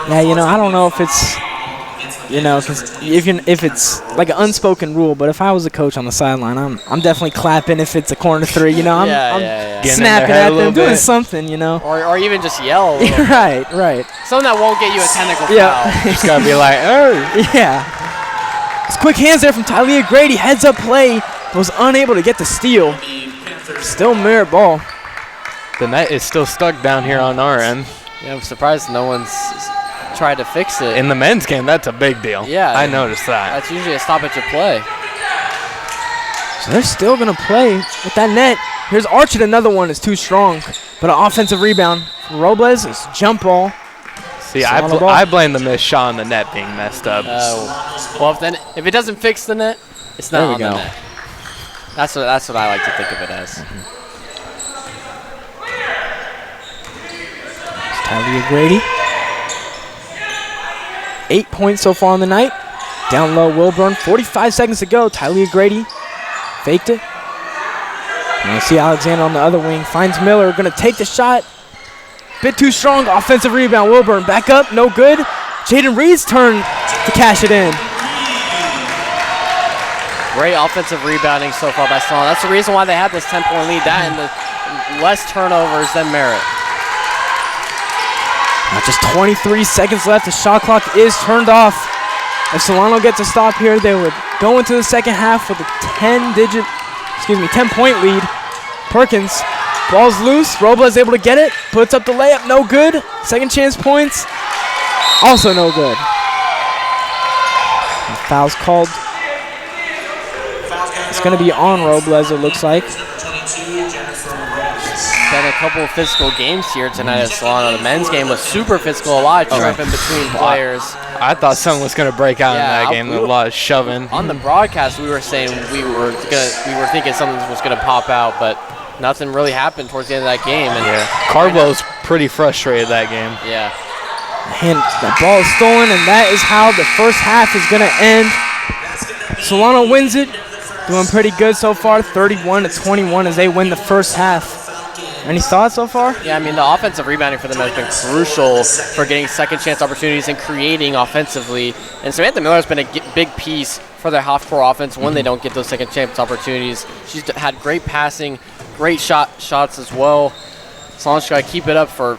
Yeah, you know, I don't know if it's, you know, cause if it's like an unspoken rule, but if I was a coach on the sideline, I'm definitely clapping if it's a corner 3. You know, I'm snapping at them, doing something, you know. Or even just yell. Right. Something that won't get you a technical foul. Just gotta be like, oh. Yeah. It's quick hands there from Tylia Grady. Heads up play, but was unable to get the steal. Still Merritt ball. The net is still stuck down here on our end. Yeah, I'm surprised no one's tried to fix it. In the men's game, that's a big deal. Yeah. I noticed that. That's usually a stoppage of play. So they're still going to play with that net. Here's Archid, another one is too strong, but an offensive rebound. Robles is jump ball. See, I blame the missed shot on the net being messed up. Well, if it doesn't fix the net, it's not on the net. That's what I like to think of it as. Tylia Grady. 8 points so far on the night. Down low, Wilburn. 45 seconds to go. Tylia Grady faked it. And you see Alexander on the other wing. Finds Miller. Going to take the shot. Bit too strong. Offensive rebound. Wilburn back up. No good. Jaden Reed's turn to cash it in. Great offensive rebounding so far by Solano. That's the reason why they had this 10-point lead. That and the less turnovers than Merritt. Now just 23 seconds left. The shot clock is turned off. If Solano gets a stop here, they would go into the second half with a 10-point lead. Perkins, ball's loose. Robles able to get it. Puts up the layup. No good. Second chance points. Also no good. And foul's called. It's going to be on Robles, it looks like. Been a couple of physical games here tonight at Solano. The men's game was super physical, a lot of tripping between players. I thought something was going to break out in that game. A lot of shoving. On the broadcast, we were saying we were thinking something was going to pop out, but nothing really happened towards the end of that game. And Cardwell's pretty frustrated that game. Yeah. And the ball is stolen, and that is how the first half is going to end. Solano wins it. Doing pretty good so far, 31-21 as they win the first half. Any thoughts so far? Yeah, I mean, the offensive rebounding for them has been crucial for getting second chance opportunities and creating offensively. And Samantha Miller's been a big piece for their half-court offense when they don't get those second chance opportunities. She's had great passing, great shots as well. Solano's got to keep it up for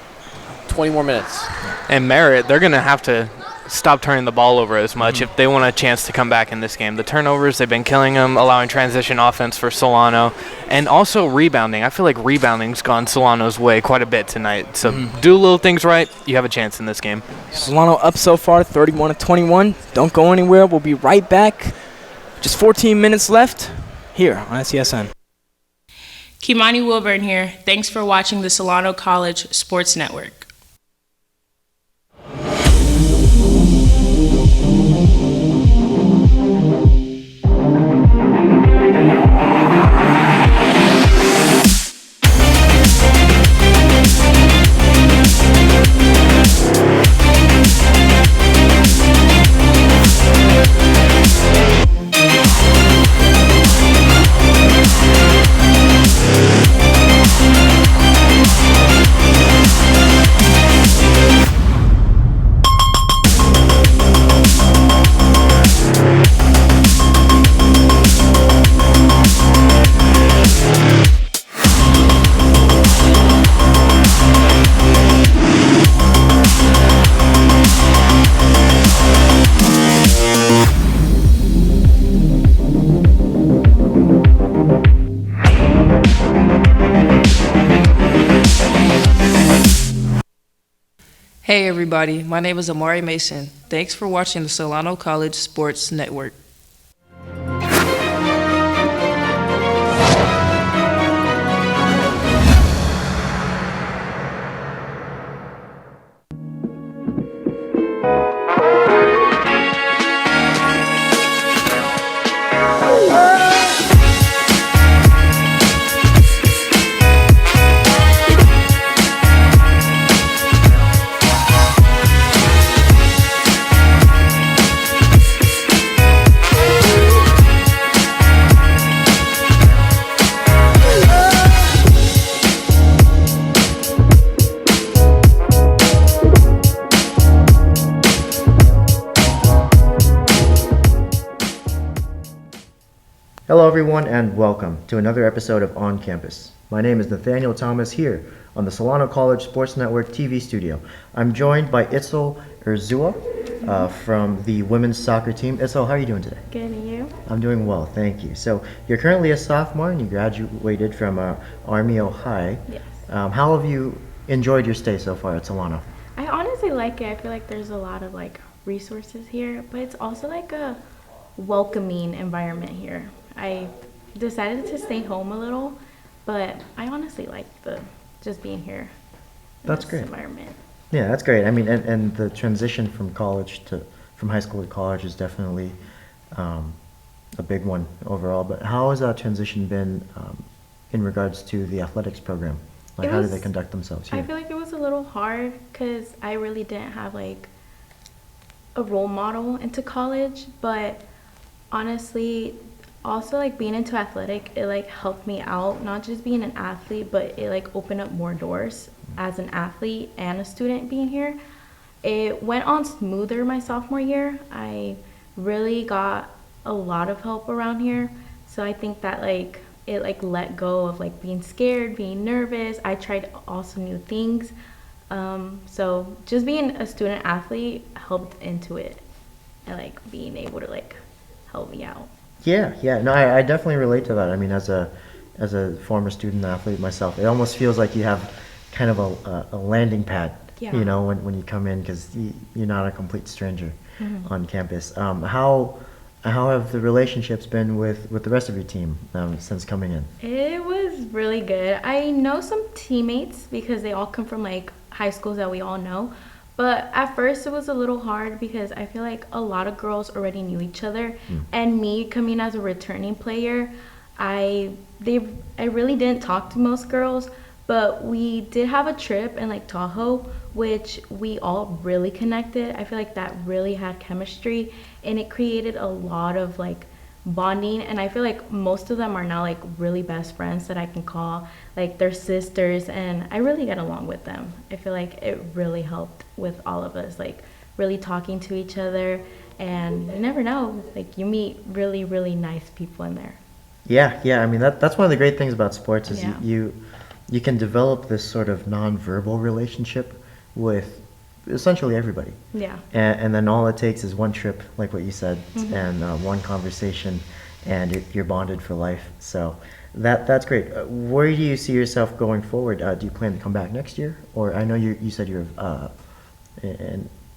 20 more minutes. And Merritt, they're going to have to stop turning the ball over as much if they want a chance to come back in this game. The turnovers, they've been killing them, allowing transition offense for Solano, and also rebounding. I feel like rebounding's gone Solano's way quite a bit tonight. So do little things right, you have a chance in this game. Solano up so far, 31-21. Don't go anywhere. We'll be right back. Just 14 minutes left here on SESN. Kimani Wilburn here. Thanks for watching the Solano College Sports Network. Hey everybody, my name is Amari Mason. Thanks for watching the Solano College Sports Network. Hello everyone and welcome to another episode of On Campus. My name is Nathaniel Thomas here on the Solano College Sports Network TV studio. I'm joined by Itzel Urzua from the women's soccer team. Itzel, how are you doing today? Good, and you? I'm doing well, thank you. So you're currently a sophomore and you graduated from Army High. Yes. How have you enjoyed your stay so far at Solano? I honestly like it. I feel like there's a lot of resources here, but it's also a welcoming environment here. I decided to stay home a little, but I honestly like just being here. That's great. Environment. Yeah, that's great. I mean, and the transition from high school to college is definitely a big one overall. But how has that transition been in regards to the athletics program? How do they conduct themselves here? I feel like it was a little hard because I really didn't have a role model into college, but honestly, also being into athletic, it helped me out, not just being an athlete, but it opened up more doors as an athlete and a student being here. It went on smoother my sophomore year. I really got a lot of help around here, so I think that it let go of being scared, being nervous. I tried also new things, so just being a student athlete helped into it, and being able to help me out. Yeah, no, I definitely relate to that. I mean, as a former student athlete myself, it almost feels like you have kind of a landing pad, Yeah. when you come in, because you're not a complete stranger on campus. How have the relationships been with the rest of your team since coming in? It was really good. I know some teammates because they all come from high schools that we all know. But at first it was a little hard because I feel like a lot of girls already knew each other. And me coming as a returning player, I really didn't talk to most girls, but we did have a trip in Tahoe, which we all really connected. I feel like that really had chemistry and it created a lot of bonding, and I feel like most of them are now really best friends that I can call they're sisters, and I really get along with them. I feel like it really helped with all of us really talking to each other, and you never know, you meet really, really nice people in there. Yeah, I mean that's one of the great things about sports is Yeah. you can develop this sort of non-verbal relationship with essentially everybody. Yeah. And then all it takes is one trip, like what you said, and one conversation, and you're bonded for life. So that's great. Where do you see yourself going forward? Do you plan to come back next year? Or I know you said you're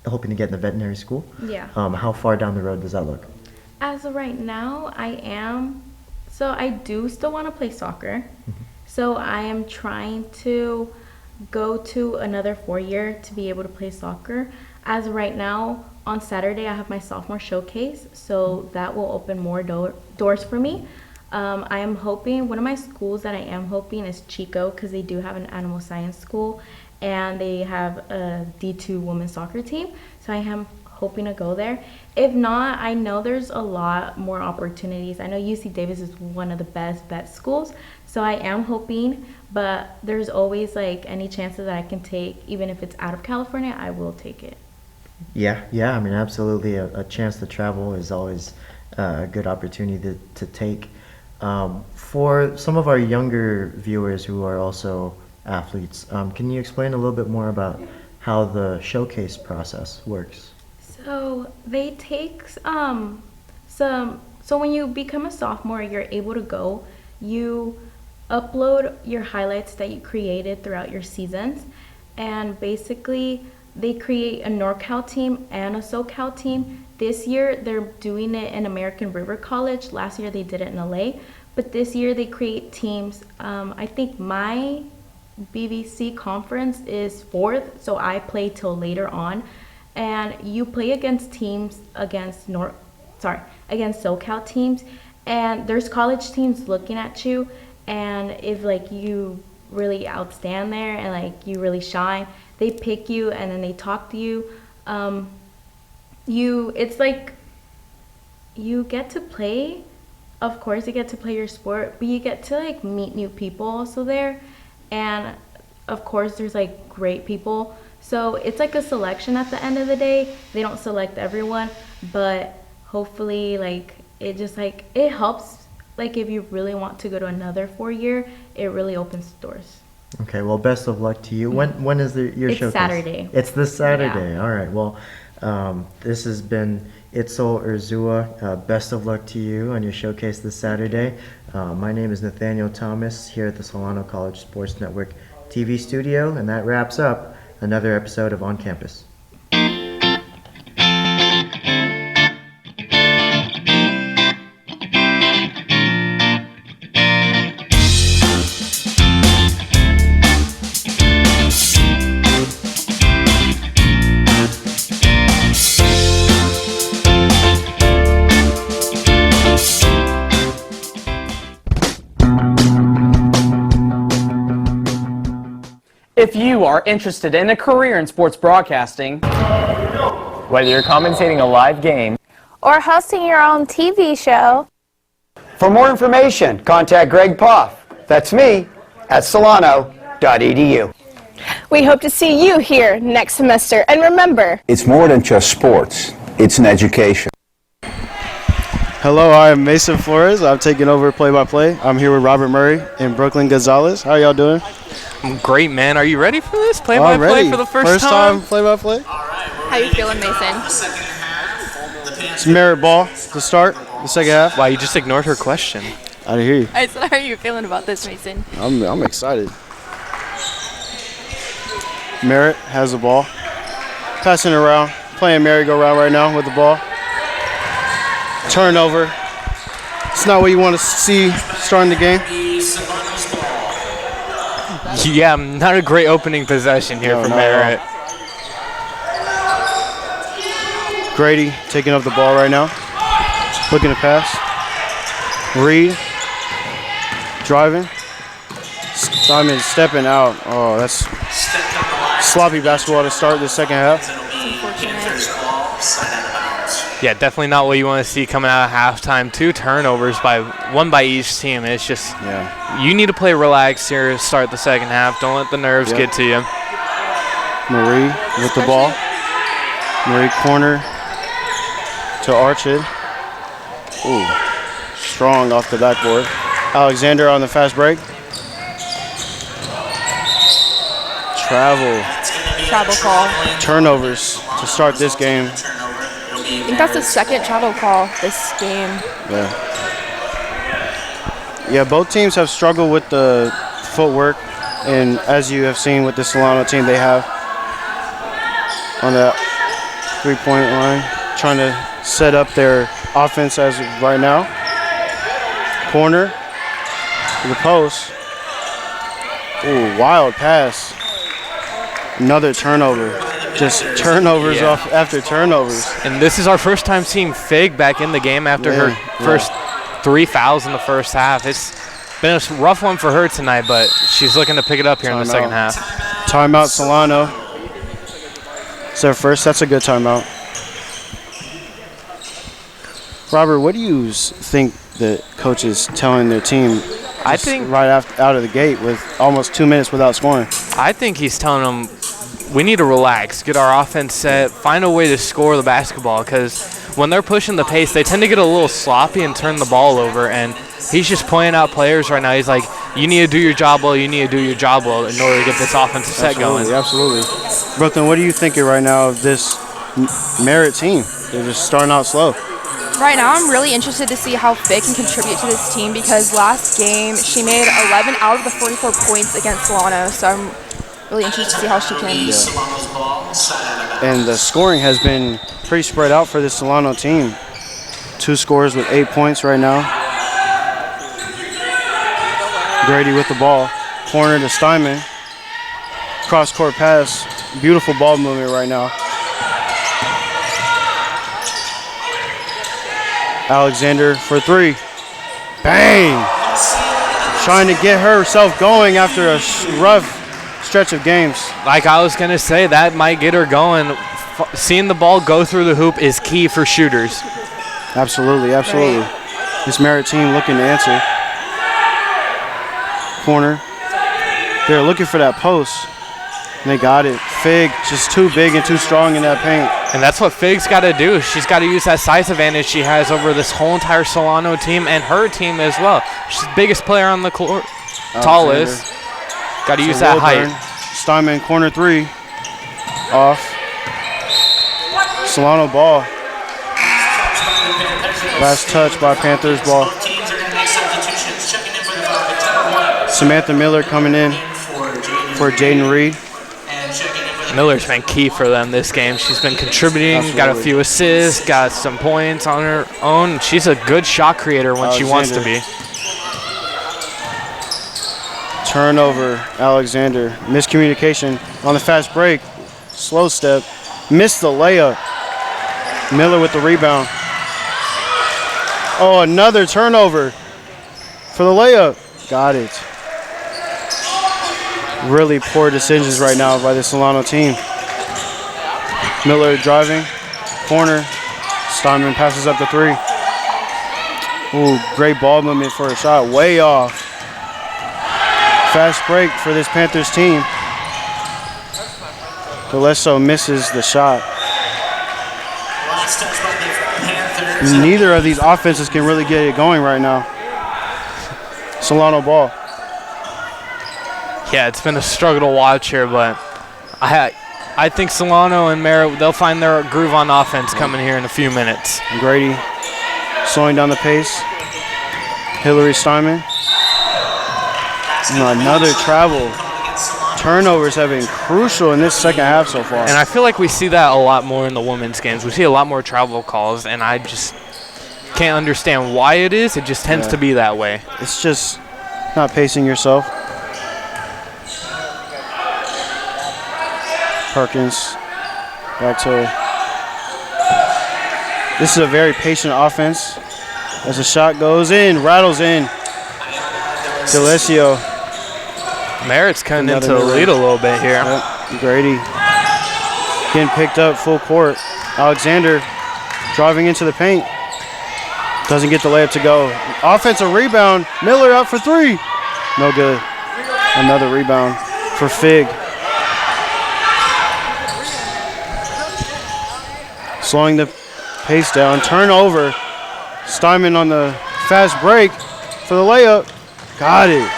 hoping to get in the veterinary school. Yeah. How far down the road does that look? As of right now, I do still want to play soccer. So I am trying to go to another 4-year to be able to play soccer. As of right now, on Saturday I have my sophomore showcase, so that will open more doors for me. I am hoping, one of my schools that I am hoping is Chico, because they do have an animal science school and they have a D2 women's soccer team, so I am hoping to go there. If not, I know there's a lot more opportunities. I know UC Davis is one of the best vet schools, so I am hoping, but there's always any chances that I can take, even if it's out of California, I will take it. Yeah, I mean, absolutely. A chance to travel is always a good opportunity to take. For some of our younger viewers who are also athletes, can you explain a little bit more about how the showcase process works? So they take so when you become a sophomore, you're able to go, you upload your highlights that you created throughout your seasons, and basically they create a NorCal team and a SoCal team. This year, they're doing it in American River College. Last year, they did it in LA. But this year, they create teams. I think my BVC conference is 4th, so I play till later on. And you play against teams, against SoCal teams. And there's college teams looking at you. And if, like, you really outstand there and, like, you really shine, they pick you and then they talk to you. It's like you get to play, of course you get to play your sport, but you get to like meet new people also there. And of course there's like great people. So it's like a selection at the end of the day. They don't select everyone, but hopefully like it just like, it helps. Like if you really want to go to another 4-year, it really opens doors. Okay, well, best of luck to you. When is your showcase? It's Saturday. It's this Saturday. Yeah. All right. Well, this has been Itzel Urzua. Best of luck to you on your showcase this Saturday. My name is Nathaniel Thomas here at the Solano College Sports Network TV studio, and that wraps up another episode of On Campus. If you are interested in a career in sports broadcasting, whether you're commentating a live game or hosting your own TV show, for more information, contact Greg Poff. That's me at solano.edu. We hope to see you here next semester. And remember, it's more than just sports. It's an education. Hello, I'm Mason Flores. I'm taking over play-by-play. I'm here with Robert Murray and Brooklyn Gonzalez. How are y'all doing? I'm great, man. Are you ready for this play-by-play for the first time? Play-by-play? How you feeling, Mason? It's Merritt ball to start the second half. Wow, you just ignored her question. I didn't hear you. I said, how are you feeling about this, Mason? I'm excited. Merritt has the ball. Passing around. Playing merry-go-round right now with the ball. Turnover. It's not what you want to see starting the game. Yeah, not a great opening possession here for Merritt. Grady taking up the ball right now. Looking to pass. Reed. Driving. Simon stepping out. Oh, that's sloppy basketball to start the second half. Yeah, definitely not what you want to see coming out of halftime. 2 turnovers, one by each team. It's just, you need to play relaxed here to start the second half. Don't let the nerves get to you. Marie with the ball. Marie corner to Archid. Ooh, strong off the backboard. Alexander on the fast break. Travel call. Turnovers to start this game. I think that's the second travel call this game. Yeah, both teams have struggled with the footwork, and as you have seen with the Solano team, they have on that 3-point line, trying to set up their offense as of right now. Corner to the post. Ooh, wild pass. Another turnover. Just turnovers off after turnovers. And this is our first time seeing Fig back in the game after her first 3 fouls in the first half. It's been a rough one for her tonight, but she's looking to pick it up here in the second half. Timeout Solano. It's their first. That's a good timeout. Robert, what do you think the coach is telling their team? I think right out of the gate with almost 2 minutes without scoring. I think he's telling them we need to relax, get our offense set, find a way to score the basketball, because when they're pushing the pace, they tend to get a little sloppy and turn the ball over, and he's just pointing out players right now. He's like, you need to do your job well, you need to do your job well in order to get this offensive set going. Absolutely. Brooklyn, what are you thinking right now of this Merritt team? They're just starting out slow. Right now, I'm really interested to see how Fig can contribute to this team, because last game she made 11 out of the 44 points against Solano, so I'm really interested to see how she can And the scoring has been pretty spread out for this Solano team. 2 scores with 8 points right now. Grady with the ball. Corner to Steinman. Cross-court pass. Beautiful ball movement right now. Alexander for 3. Bang! Trying to get herself going after a rough stretch of games. Like I was going to say, that might get her going. Seeing the ball go through the hoop is key for shooters. Absolutely, absolutely. This Merritt team looking to answer. Corner. They're looking for that post. And they got it. Fig just too big and too strong in that paint. And that's what Fig's got to do. She's got to use that size advantage she has over this whole entire Solano team and her team as well. She's the biggest player on the court. Tallest. Got to use that height. Steinman, corner 3. Off. Solano ball. Last touch by Panthers ball. Samantha Miller coming in for Jaden Reed. Miller's been key for them this game. She's been contributing, got a few assists, got some points on her own. She's a good shot creator when she wants to be. Turnover, Alexander. Miscommunication on the fast break. Slow step. Missed the layup. Miller with the rebound. Oh, another turnover for the layup. Got it. Really poor decisions right now by the Solano team. Miller driving. Corner. Steinman passes up the 3. Ooh, great ball movement for a shot. Way off. Fast break for this Panthers team. Galesso misses the shot. Neither of these offenses can really get it going right now. Solano ball. Yeah, it's been a struggle to watch here, but I think Solano and Merritt, they'll find their groove on offense coming here in a few minutes. Grady slowing down the pace. Hillary Steinman. Another travel. Turnovers have been crucial in this second half so far. And I feel like we see that a lot more in the women's games. We see a lot more travel calls, and I just can't understand why it is. It just tends to be that way. It's just not pacing yourself. Perkins back to. This is a very patient offense. As the shot goes in, rattles in. D'Alessio. Merritt's coming into the lead a little bit here. Yep. Grady getting picked up full court. Alexander driving into the paint. Doesn't get the layup to go. Offensive rebound. Miller out for 3. No good. Another rebound for Fig. Slowing the pace down. Turnover. Steinman on the fast break for the layup. Got it.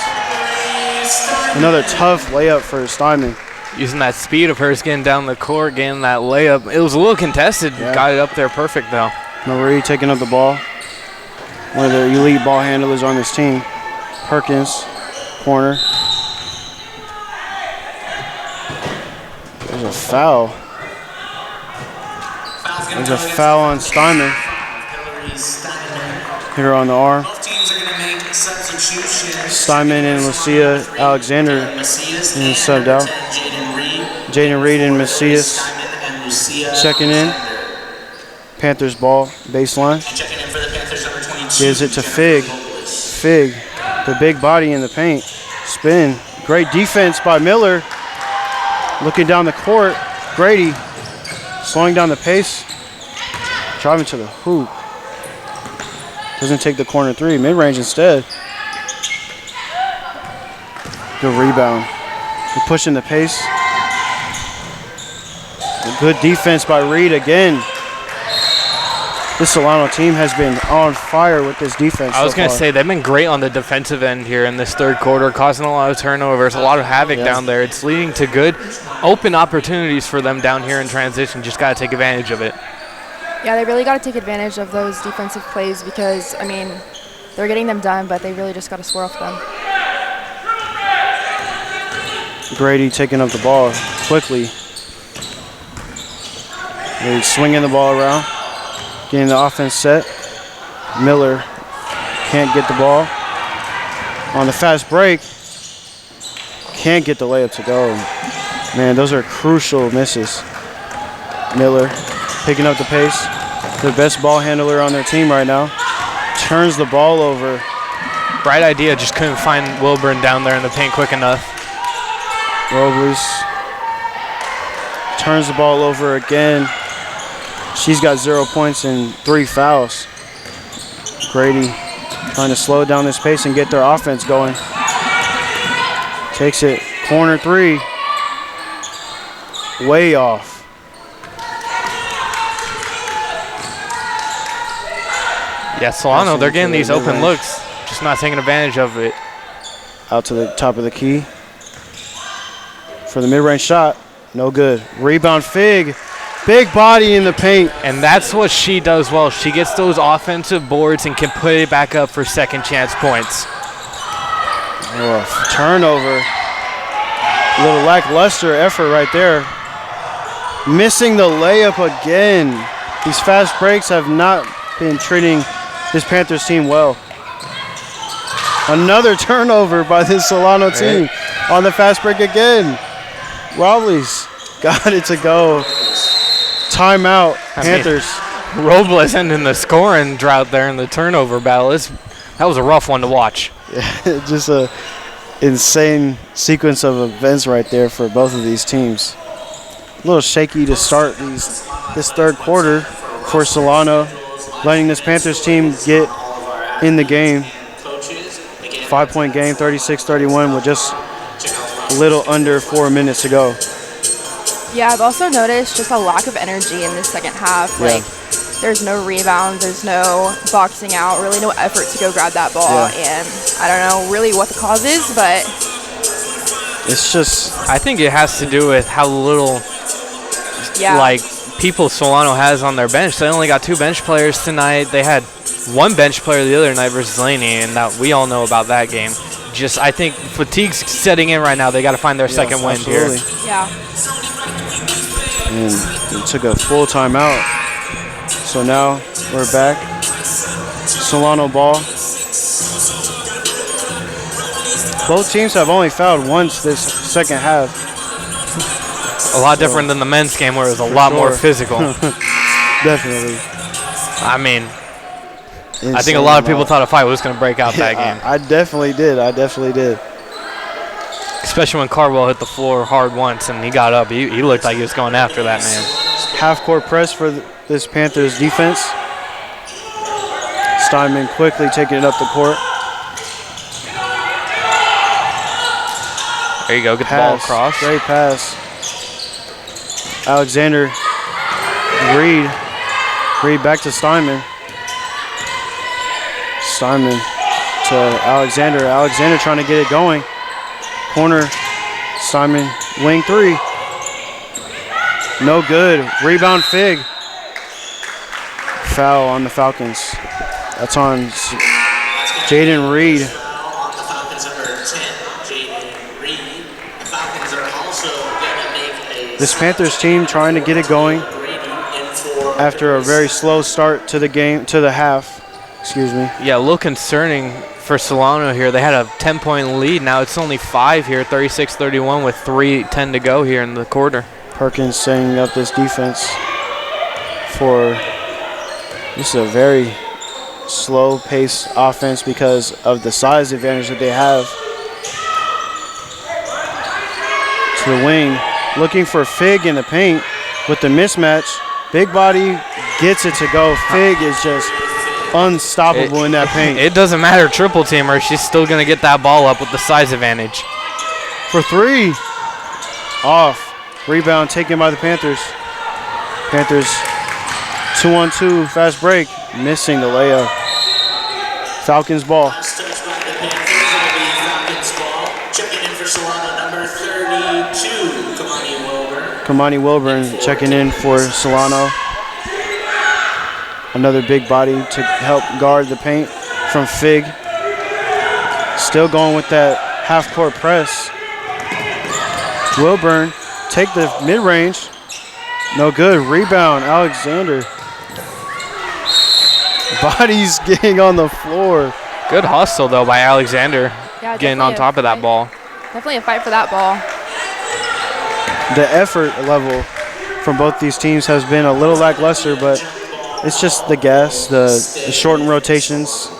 Another tough layup for Steinman. Using that speed of hers, getting down the court, getting that layup. It was a little contested. Yeah. Got it up there perfect, though. Marie taking up the ball. One of the elite ball handlers on this team. Perkins, corner. There's a foul. There's a foul on Steinman. Hit her on the arm. Steinman and Lucia Alexander being subbed out. Jaden Reed and Macias checking in. Panthers ball, baseline. Gives it to Fig. Fig, the big body in the paint. Spin. Great defense by Miller. Looking down the court. Grady slowing down the pace. Driving to the hoop. Doesn't take the corner 3. Mid-range instead. Good rebound. We're pushing the pace. A good defense by Reed again. This Solano team has been on fire with this defense. I was going to say, they've been great on the defensive end here in this third quarter, causing a lot of turnovers, a lot of havoc down there. It's leading to good open opportunities for them down here in transition. Just got to take advantage of it. Yeah, they really got to take advantage of those defensive plays because, I mean, they're getting them done, but they really just got to score off them. Grady taking up the ball quickly. They're swinging the ball around, getting the offense set. Miller can't get the ball. On the fast break, can't get the layup to go. Man, those are crucial misses. Miller picking up the pace. The best ball handler on their team right now. Turns the ball over. Right idea, just couldn't find Wilburn down there in the paint quick enough. Robles turns the ball over again. She's got 0 points and 3 fouls. Grady trying to slow down this pace and get their offense going. Takes it, corner 3. Way off. Yeah, Solano, they're getting these open looks, just not taking advantage of it. Out to the top of the key. For the mid-range shot, no good. Rebound Fig, big body in the paint. And that's what she does well. She gets those offensive boards and can put it back up for second chance points. Oh, turnover. A little lackluster effort right there. Missing the layup again. These fast breaks have not been treating this Panthers team well. Another turnover by this Solano team on the fast break again. Robles got it to go. Timeout, Panthers. Robles ending the scoring drought there in the turnover battle. That was a rough one to watch. Yeah, just a insane sequence of events right there for both of these teams. A little shaky to start this third quarter for Solano, letting this Panthers team get in the game. 5-point game, 36-31 with just a little under 4 minutes to go. Yeah, I've also noticed just a lack of energy in the second half. Yeah. Like, there's no rebounds, there's no boxing out, really no effort to go grab that ball. Yeah. And I don't know really what the cause is, but it's just, I think it has to do with how little like people Solano has on their bench. They only got 2 bench players tonight. They had 1 bench player the other night versus Laney, and that we all know about that game. Just I think fatigue's setting in right now. They got to find their second win here. yeah. And it took a full timeout. So now we're back. Solano ball. Both teams have only fouled once this second half. A lot different than the men's game where it was a lot more physical. Definitely. I mean, I think a lot of people thought a fight was going to break out that game. I definitely did. Especially when Cardwell hit the floor hard once and he got up. He looked like he was going after that man. Half-court press for this Panthers defense. Steinman quickly taking it up the court. There you go, get the ball across. Great pass. Alexander, Reed back to Steinman. Steinman to Alexander. Alexander trying to get it going. Corner, Steinman, wing 3. No good. Rebound Fig. Foul on the Falcons. That's on Jaden Reed. This Panthers team trying to get it going after a very slow start to the game, to the half. Excuse me. Yeah, a little concerning for Solano here. They had a 10-point lead. Now it's only 5 here, 36-31 with 3:10 to go here in the quarter. Perkins setting up this defense for this is a very slow-paced offense because of the size advantage that they have. To the wing, looking for Fig in the paint with the mismatch. Big body gets it to go. Fig is just unstoppable in that paint. It doesn't matter triple teamer. She's still going to get that ball up with the size advantage. For 3. Off. Rebound taken by the Panthers. Panthers 2-on-2 fast break. Missing the layup. Falcons ball. Checking in for Solano, number 32, Kamani Wilburn checking in for Solano. Another big body to help guard the paint from Fig. Still going with that half-court press. Wilburn take the mid-range. No good. Rebound, Alexander. Bodies getting on the floor. Good hustle, though, by Alexander. Yeah, getting on top of that ball. Definitely a fight for that ball. The effort level from both these teams has been a little lackluster, but it's just the gas, the shortened rotations.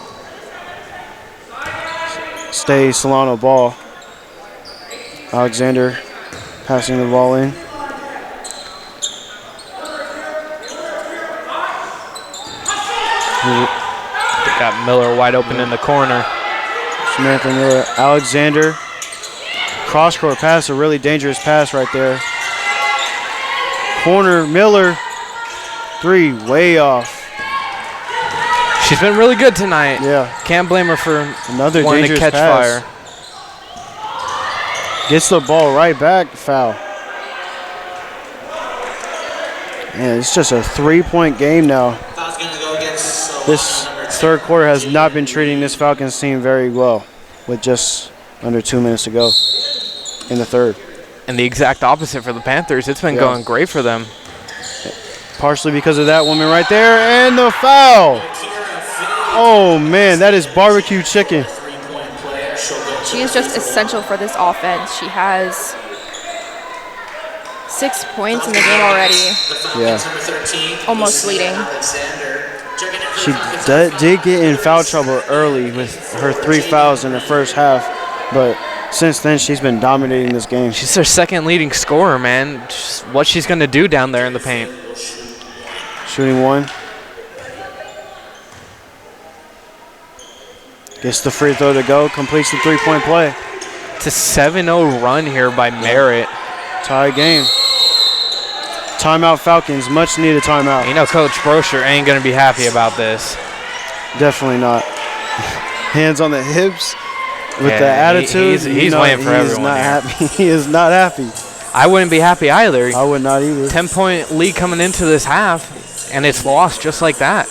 Stay Solano ball. Alexander passing the ball in. Got Miller wide open in the corner. Samantha Miller. Alexander. Cross-court pass, a really dangerous pass right there. Corner, Miller. 3, way off. She's been really good tonight. Yeah. Can't blame her for another wanting to dangerous catch pass. fire. Gets the ball right back, foul. Man, it's just a 3-point game now. This third quarter has not been treating this Falcons team very well with just under 2 minutes to go in the third. And the exact opposite for the Panthers. It's been going great for them. Partially because of that woman right there and the foul. Oh, man, that is barbecue chicken. She is just essential for this offense. She has 6 points in the game already. Yeah. Almost leading. She did get in foul trouble early with her 3 fouls in the first half, but since then she's been dominating this game. She's their second leading scorer, man. Just what she's going to do down there in the paint. Shooting 1. Gets the free throw to go, completes the 3-point play. It's a 7-0 run here by Merritt. Tie game. Timeout Falcons, much needed timeout. You know Coach Brosher ain't going to be happy about this. Definitely not. Hands on the hips with the attitude. He's waiting for everyone. Not happy. He is not happy. I wouldn't be happy either. I would not either. 10-point lead coming into this half, and it's lost just like that.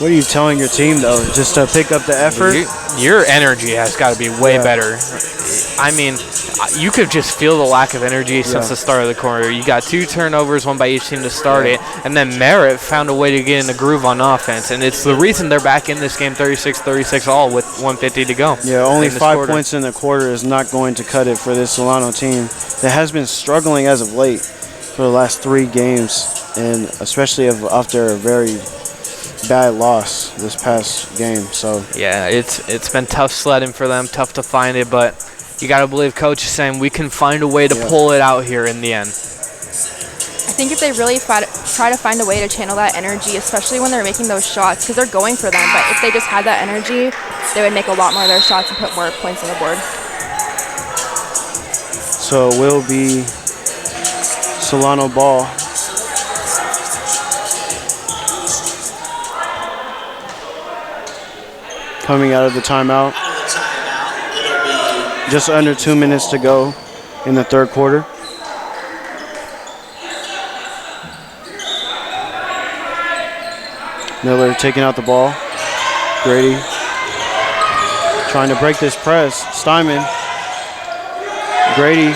What are you telling your team, though? Just to pick up the effort? Your energy has got to be way better. I mean, you could just feel the lack of energy since the start of the quarter. You got 2 turnovers, 1 by each team to start it, and then Merritt found a way to get in the groove on offense, and it's the reason they're back in this game 36-36 all with 1:50 to go. Yeah, only 5 points in the quarter is not going to cut it for this Solano team that has been struggling as of late for the last 3 games, and especially after a very bad loss this past game. So yeah, it's been tough sledding for them, tough to find it, but you got to believe Coach is saying we can find a way to pull it out here in the end. I think if they really try to find a way to channel that energy, especially when they're making those shots, because they're going for them, but if they just had that energy, they would make a lot more of their shots and put more points on the board. So it will be Solano ball. Coming out of the timeout. Just under 2 minutes to go in the third quarter. Miller taking out the ball. Grady trying to break this press. Steinman. Grady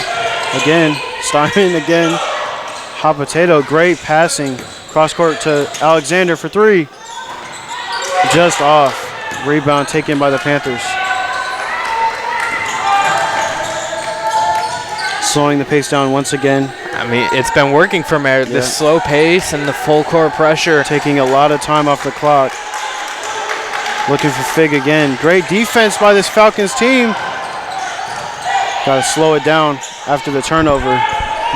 again. Steinman again. Hot potato. Great passing. Cross court to Alexander for 3. Just off. Rebound taken by the Panthers. Slowing the pace down once again. I mean, it's been working for Merritt. This slow pace and the full court pressure. Taking a lot of time off the clock. Looking for Fig again. Great defense by this Falcons team. Got to slow it down after the turnover.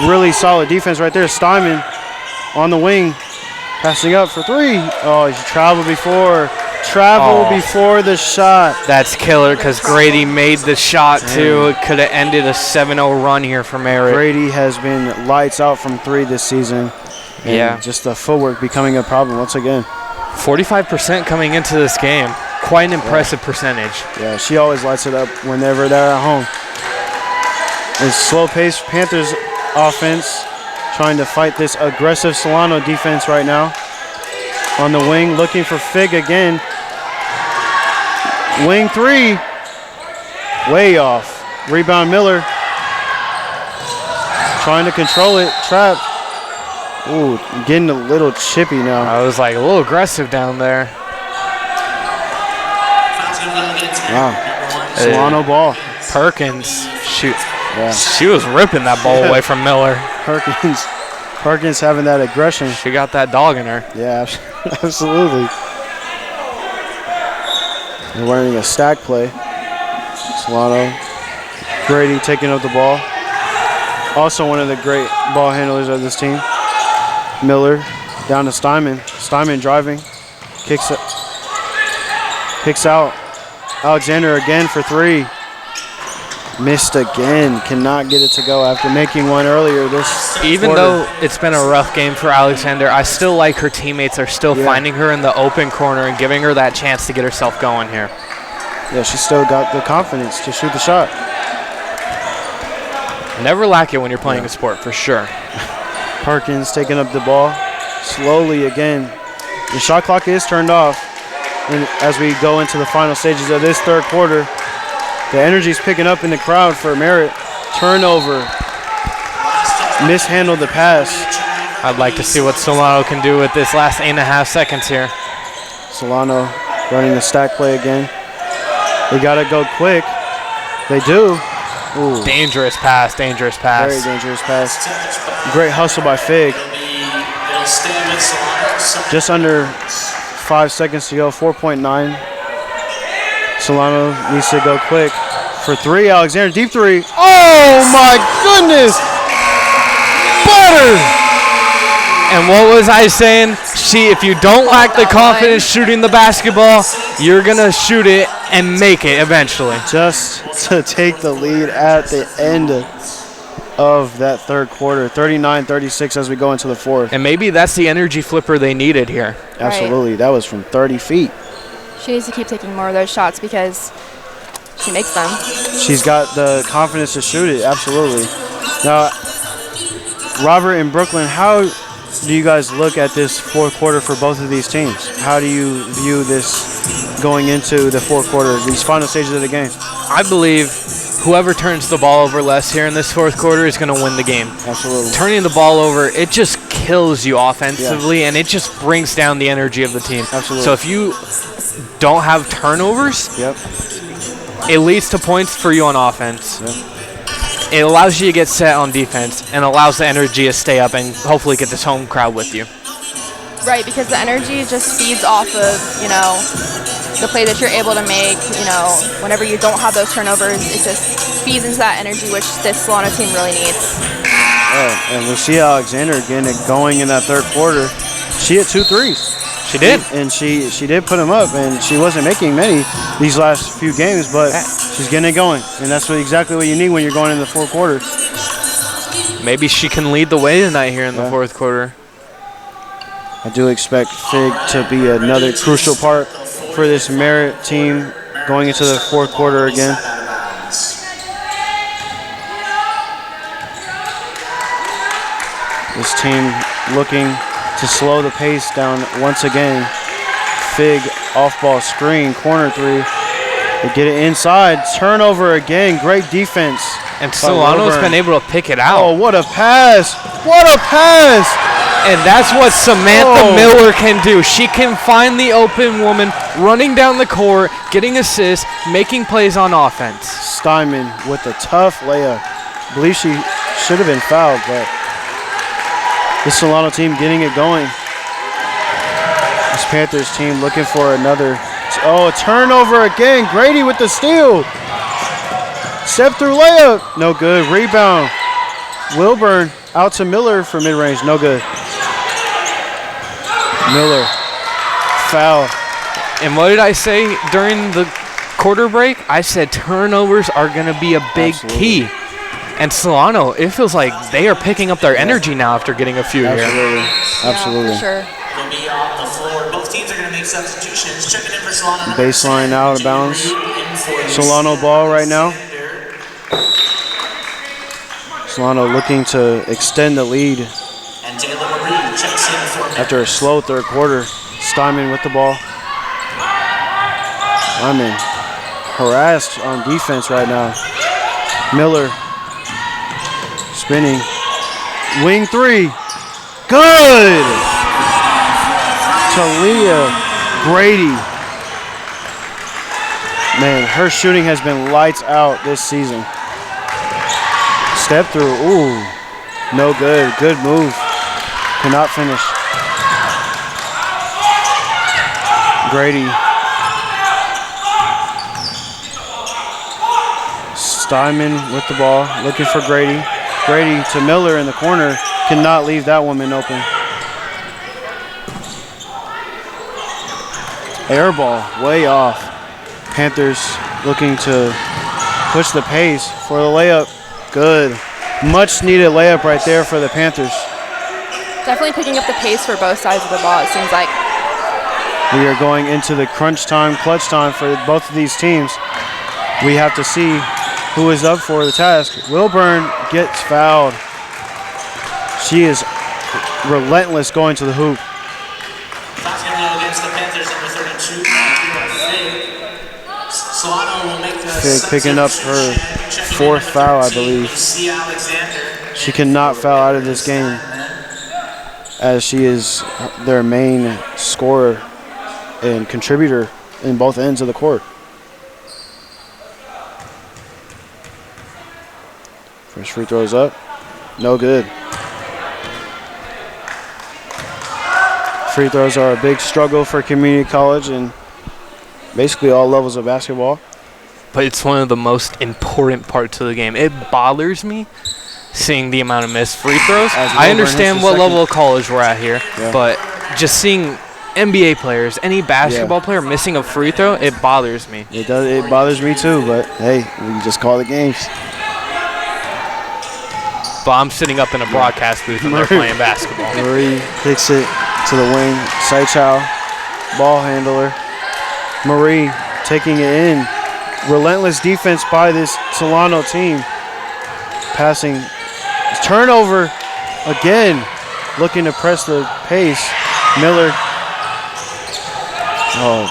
Really solid defense right there. Steinman on the wing. Passing up for 3. Oh, he traveled before. Before the shot. That's killer because Grady made the shot too. It could have ended a 7-0 run here for Merritt. Grady has been lights out from 3 this season. And just the footwork becoming a problem once again. 45% coming into this game. Quite an impressive percentage. Yeah, she always lights it up whenever they're at home. And slow-paced Panthers offense trying to fight this aggressive Solano defense right now. On the wing, looking for Fig again. Wing 3. Way off. Rebound Miller. trying to control it. Trapped. Ooh, getting a little chippy now. I was like a little aggressive down there. Wow. Solano ball. Perkins, shoot. Yeah. She was ripping that ball away from Miller. Perkins having that aggression. She got that dog in her. Yeah, absolutely. They're running a stack play. Solano. Grady taking up the ball. Also one of the great ball handlers of this team. Miller down to Steinman. Steinman driving. Kicks out. Alexander again for three. Missed again. Cannot get it to go after making one earlier this Even quarter. though it's been a rough game for Alexander, I still like her teammates are still finding her in the open corner and giving her that chance to get herself going here. Yeah, she still got the confidence to shoot the shot. Never lack it when you're playing a sport, for sure. Perkins taking up the ball slowly again. The shot clock is turned off. And as we go into the final stages of this third quarter, the energy's picking up in the crowd for Merritt. Turnover. Mishandled the pass. I'd like to see what Solano can do with this last 8.5 seconds here. Solano running the stack play again. They got to go quick. They do. Ooh. Dangerous pass, dangerous pass. Very dangerous pass. Great hustle by Fig. Just under 5 seconds to go, 4.9. Solano needs to go quick for three. Alexander, deep three. Oh my goodness! Butter! And what was I saying? If you don't lack the confidence shooting the basketball, you're going to shoot it and make it eventually. Just to take the lead at the end of that third quarter, 39-36 as we go into the fourth. And maybe that's the energy flipper they needed here. Absolutely. That was from 30 feet. She needs to keep taking more of those shots because she makes them. She's got the confidence to shoot it, absolutely. Now, Robert and Brooklyn, how do you guys look at this fourth quarter for both of these teams? How do you view this going into the fourth quarter, these final stages of the game? I believe whoever turns the ball over less here in this fourth quarter is going to win the game. Absolutely. Turning the ball over, it just kills you offensively, and it just brings down the energy of the team. Absolutely. So if you don't have turnovers, it leads to points for you on offense. It allows you to get set on defense and allows the energy to stay up and hopefully get this home crowd with you. Right, because the energy just feeds off of, the play that you're able to make, whenever you don't have those turnovers, it just feeds into that energy, which this Solano team really needs. Yeah, and Lucia Alexander getting it going in that third quarter. She hit 2 threes. She did. And she did put them up, and she wasn't making many these last few games, but she's getting it going. And that's exactly what you need when you're going into the fourth quarter. Maybe she can lead the way tonight here in the fourth quarter. I do expect Fig to be another crucial part for this Merritt team going into the fourth quarter again. This team looking to slow the pace down once again. Fig off-ball screen, corner three. They get it inside, turnover again, great defense. And Solano's been able to pick it out. Oh, what a pass! What a pass! And that's what Samantha Miller can do. She can find the open woman, running down the court, getting assists, making plays on offense. Steinman with a tough layup. I believe she should have been fouled, but this Solano team getting it going. This Panthers team looking for another. Oh, a turnover again. Grady with the steal. Step through layup. No good. Rebound. Wilburn out to Miller for mid-range. No good. Miller. Foul. And what did I say during the quarter break? I said turnovers are going to be a big key. And Solano, it feels like they are picking up their energy now after getting a few here. Absolutely. For sure. Will be off the floor. Both teams are going to make substitutions. Checking in for Solano. Baseline out of bounds. Solano ball right now. Solano looking to extend the lead after a slow third quarter. Steinman with the ball. Steinman harassed on defense right now. Miller spinning. Wing three. Good. Talia Grady. Man, her shooting has been lights out this season. Step through. Ooh. No good. Good move. Cannot finish. Grady. Steinman with the ball, looking for Grady. Grady to Miller in the corner. Cannot leave that woman open. Air ball, way off. Panthers looking to push the pace for the layup. Good. Much needed layup right there for the Panthers. Definitely picking up the pace for both sides of the ball, it seems like. We are going into the crunch time, clutch time for both of these teams. We have to see who is up for the task. Wilburn gets fouled. She is relentless going to the hoop. That's going to go against the Panthers, number 32. Solano will make the Fig picking up her fourth foul, I believe. She cannot foul out of this game as she is their main scorer and contributor in both ends of the court. First free throws up. No good. Free throws are a big struggle for community college and basically all levels of basketball. But it's one of the most important parts of the game. It bothers me seeing the amount of missed free throws. I understand what level of college we're at here, but just seeing NBA players, any basketball player missing a free throw, it bothers me. It does. It bothers me too, but hey, we just call the games. But I'm sitting up in a broadcast booth and they're playing basketball. Marie kicks it to the wing. Saichow, ball handler. Marie taking it in. Relentless defense by this Solano team. Passing. Turnover again. Looking to press the pace. Miller. Oh.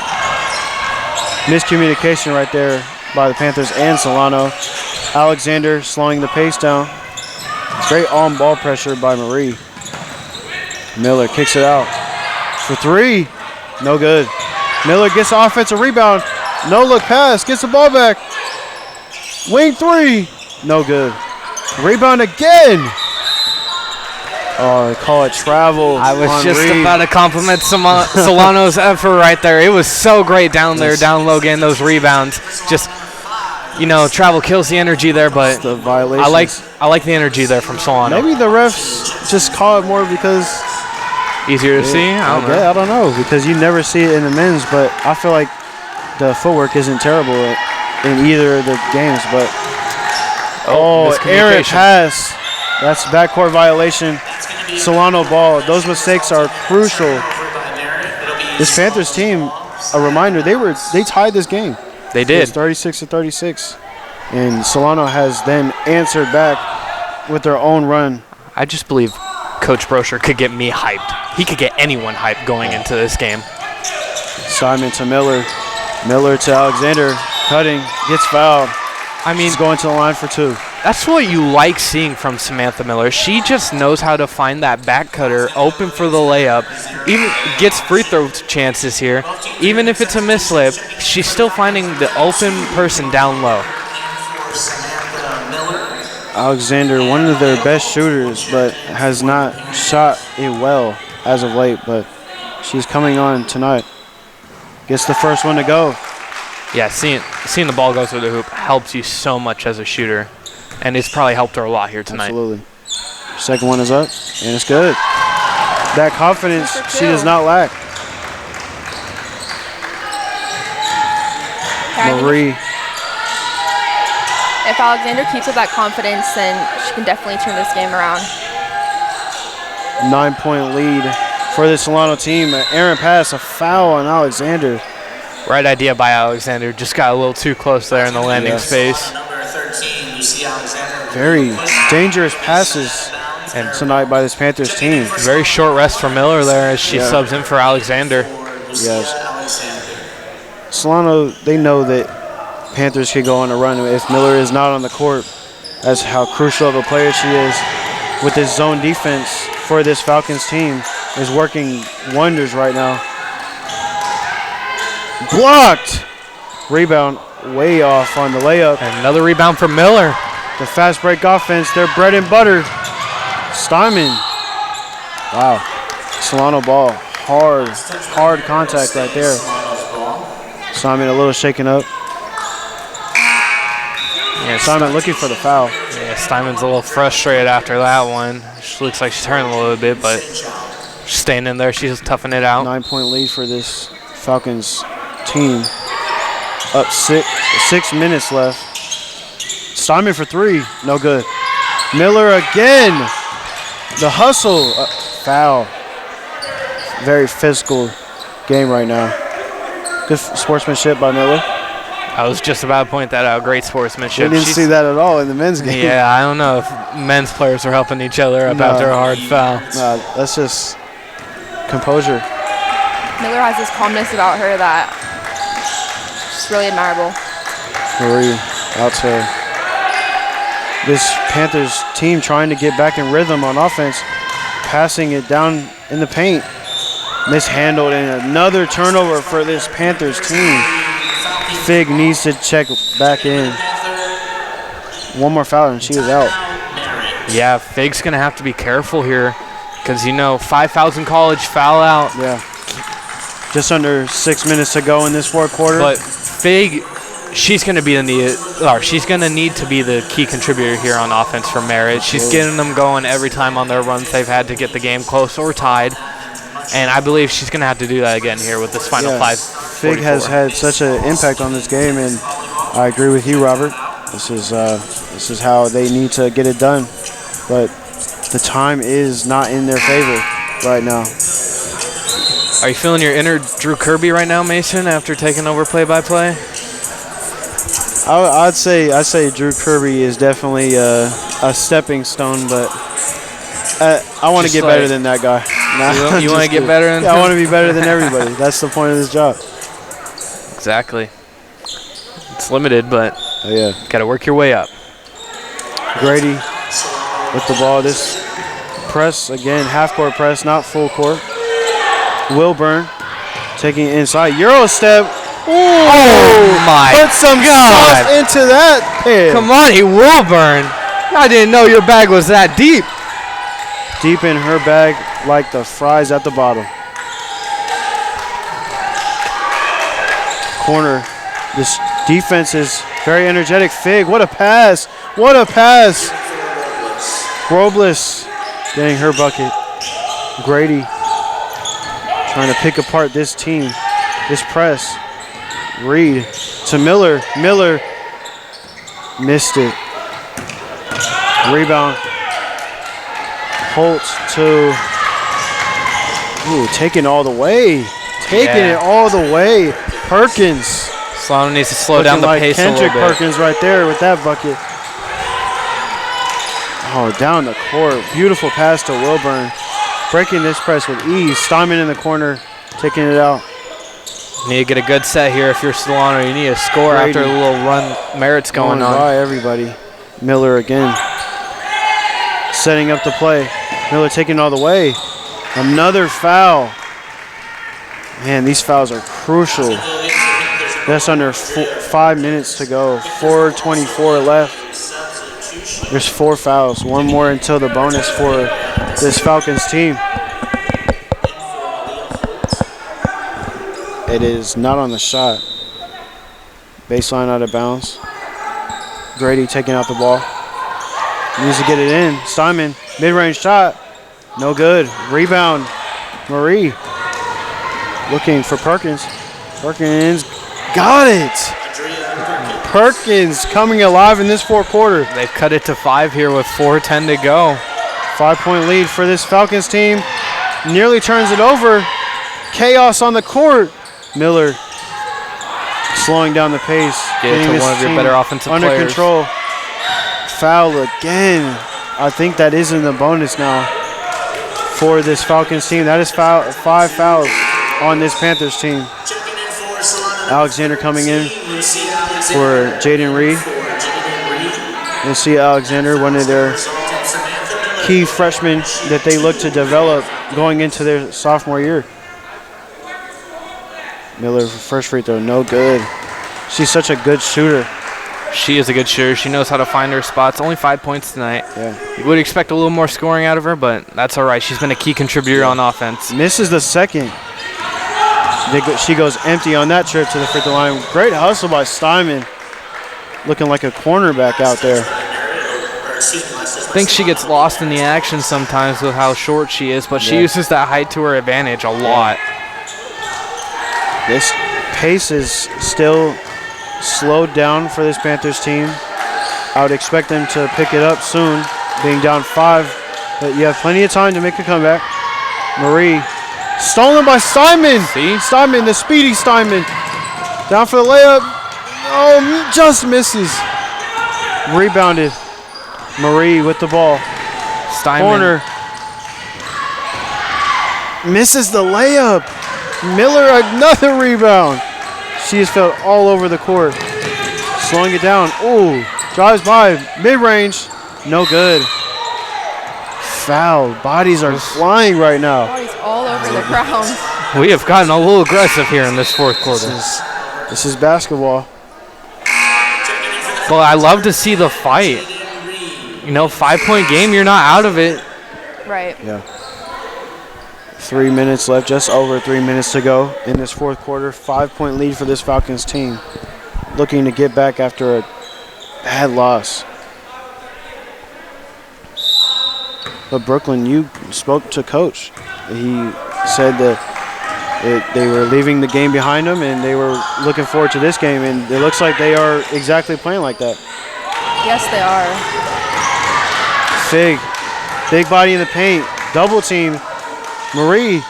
Miscommunication right there by the Panthers and Solano. Alexander slowing the pace down. Great on-ball pressure by Marie. Miller kicks it out for three. No good. Miller gets the offensive rebound. No look pass. Gets the ball back. Wing three. No good. Rebound again. Oh, they call it travel. I was just about to compliment Solano's effort right there. It was so great down there, down low, getting those rebounds. Just, you know, travel kills the energy there, but the violations. I like the energy there from Solano. Maybe the refs just call it more because easier to see. I don't know because you never see it in the men's, but I feel like the footwork isn't terrible in either of the games. But errant pass. That's backcourt violation. Solano ball. Those mistakes are crucial. This Panthers team, a reminder, they tied this game. They did. It was 36-36. And Solano has then answered back with their own run. I just believe Coach Brosher could get me hyped. He could get anyone hyped going into this game. Simon to Miller. Miller to Alexander. Cutting. Gets fouled. I mean, he's going to the line for two. That's what you like seeing from Samantha Miller. She just knows how to find that back cutter open for the layup. Even gets free throw chances here. Even if it's a mislip, she's still finding the open person down low. Alexander, one of their best shooters, but has not shot it well as of late. But she's coming on tonight. Gets the first one to go. Yeah, seeing the ball go through the hoop helps you so much as a shooter. And it's probably helped her a lot here tonight. Absolutely. Second one is up, and it's good. That confidence she does not lack. Marie. If Alexander keeps up that confidence, then she can definitely turn this game around. 9-point lead for the Solano team. Aaron pass, a foul on Alexander. Right idea by Alexander. Just got a little too close there in the landing space. Very dangerous passes and tonight by this Panthers team. Very short rest for Miller there as she subs in for Alexander. Yes. Solano, they know that Panthers could go on a run if Miller is not on the court. That's how crucial of a player she is. with this zone defense for this Falcons team is working wonders right now. Blocked. Rebound way off on the layup. And another rebound from Miller. The fast break offense, their bread and butter. Steinman. Wow. Solano ball. Hard contact right there. Steinman a little shaken up. Yeah, Steinman looking for the foul. Yeah, Steinman's a little frustrated after that one. She looks like she's hurting a little bit, but she's staying in there. She's toughing it out. 9-point lead for this Falcons team. Up 6 minutes left. Steinman for 3, no good. Miller again. The hustle, foul. Very physical game right now. Good sportsmanship by Miller. I was just about to point that out. Great sportsmanship. We didn't see that at all in the men's game. Yeah, I don't know if men's players are helping each other up after a hard foul. No, that's just composure. Miller has this calmness about her that is really admirable. Marie out to this Panthers team trying to get back in rhythm on offense, passing it down in the paint. Mishandled and another turnover for this Panthers team. Fig needs to check back in. One more foul and she is out. Yeah, Fig's going to have to be careful here because, 5 fouls in college, foul out. Yeah. Just under 6 minutes to go in this fourth quarter. But Fig, she's going to need to be the key contributor here on offense for Merritt. She's getting them going every time on their runs they've had to get the game close or tied. And I believe she's going to have to do that again here with this final 5:44. Fig has had such an impact on this game, and I agree with you, Robert. This is how they need to get it done. But the time is not in their favor right now. Are you feeling your inner Drew Kirby right now, Mason, after taking over play-by-play? I'd say Drew Kirby is definitely a stepping stone, but I want to get better than that guy. Nah, you want to get better than him? Yeah, I want to be better than everybody. That's the point of this job. Exactly. It's limited, but got to work your way up. Grady with the ball. This press, again, half-court press, not full court. Wilburn taking it inside. Euro step. Ooh, oh, my God. Put some sauce into that pin. Come on, Wilburn. I didn't know your bag was that deep. Deep in her bag like the fries at the bottom. Corner. This defense is very energetic. Fig, what a pass. What a pass. Robles getting her bucket. Grady trying to pick apart this team. This press. Reed to Miller. Miller missed it. Rebound. Holt to, taking all the way. Taking it all the way. Perkins. Solano needs to slow down the pace a little bit. Kendrick Perkins right there with that bucket. Oh, down the court. Beautiful pass to Wilburn. Breaking this press with ease. Steinman in the corner, taking it out. You need to get a good set here if you're Solano. You need a score after a little run Merritt's going on. By everybody. Miller again. Setting up the play. Miller taking it all the way. Another foul. Man, these fouls are crucial. That's under 5 minutes to go. 4:24 left. There's 4 fouls. One more until the bonus for this Falcons team. It is not on the shot. Baseline out of bounds. Grady taking out the ball. Needs to get it in. Steinman, mid-range shot. No good. Rebound. Marie looking for Perkins. Perkins got it. Perkins coming alive in this fourth quarter. They've cut it to 5 here with 4:10 to go. 5-point lead for this Falcons team. Nearly turns it over. Chaos on the court. Miller slowing down the pace. Get to one of your better offensive under players. Control. Foul again. I think that is in the bonus now for this Falcons team. That is 5 fouls on this Panthers team. Alexander coming in for Jaden Reed. We'll see Alexander, one of their key freshmen that they look to develop going into their sophomore year. Miller, first free throw, no good. She's such a good shooter. She is a good shooter. She knows how to find her spots. Only 5 points tonight. Yeah. You would expect a little more scoring out of her, but that's all right. She's been a key contributor on offense. Misses the second. She goes empty on that trip to the free throw line. Great hustle by Steinman. Looking like a cornerback out there. I think she gets lost in the action sometimes with how short she is, but she uses that height to her advantage a lot. This pace is still slowed down for this Panthers team. I would expect them to pick it up soon, being down 5, but you have plenty of time to make a comeback. Marie, stolen by Steinman. See? Steinman, the speedy Steinman. Down for the layup. Oh, just misses. Rebounded. Marie with the ball. Steinman. Corner. Misses the layup. Miller, another rebound. She has felt all over the court. Slowing it down. Ooh, drives by. Mid-range. No good. Foul. Bodies are flying right now. Bodies all over the ground. We have gotten a little aggressive here in this fourth quarter. This is basketball. Well, I love to see the fight. 5-point game, you're not out of it. Right. Yeah. 3 minutes left, just over 3 minutes to go in this fourth quarter. 5-point lead for this Falcons team. Looking to get back after a bad loss. But Brooklyn, you spoke to Coach. He said that they were leaving the game behind them and they were looking forward to this game, and it looks like they are exactly playing like that. Yes, they are. Fig, big body in the paint, double team. Marie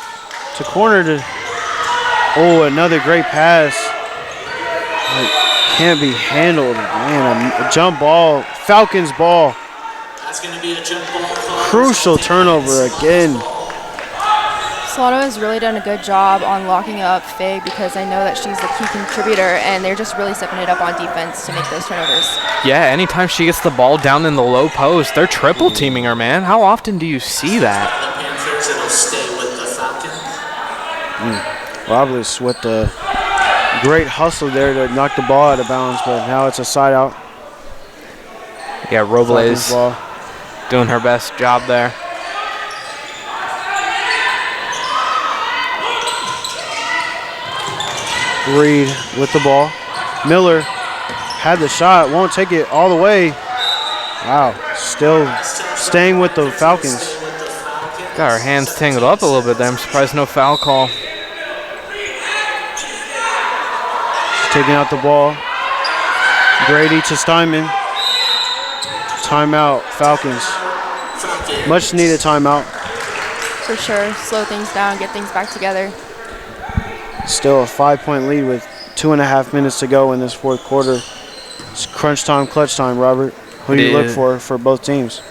to corner to, another great pass. Can't be handled, man. A jump ball, Falcons ball. That's going to be a jump ball. Crucial turnover again. Solano has really done a good job on locking up Fig because I know that she's the key contributor, and they're just really stepping it up on defense to make those turnovers. Yeah, anytime she gets the ball down in the low post, they're triple teaming her, man. How often do you see that? The Panthers, it'll stay with the Falcons. Robles with the great hustle there to knock the ball out of bounds, but now it's a side out. Yeah, Robles doing her best job there. Reed with the ball. Miller had the shot, won't take it all the way. Wow, still staying with the Falcons. Got her hands tangled up a little bit there. I'm surprised no foul call. Taking out the ball. Grady to Steinman. Timeout, Falcons. Much needed timeout. For sure, slow things down, get things back together. Still a 5-point lead with 2.5 minutes to go in this fourth quarter. It's crunch time, clutch time, Robert. Who do you look for both teams?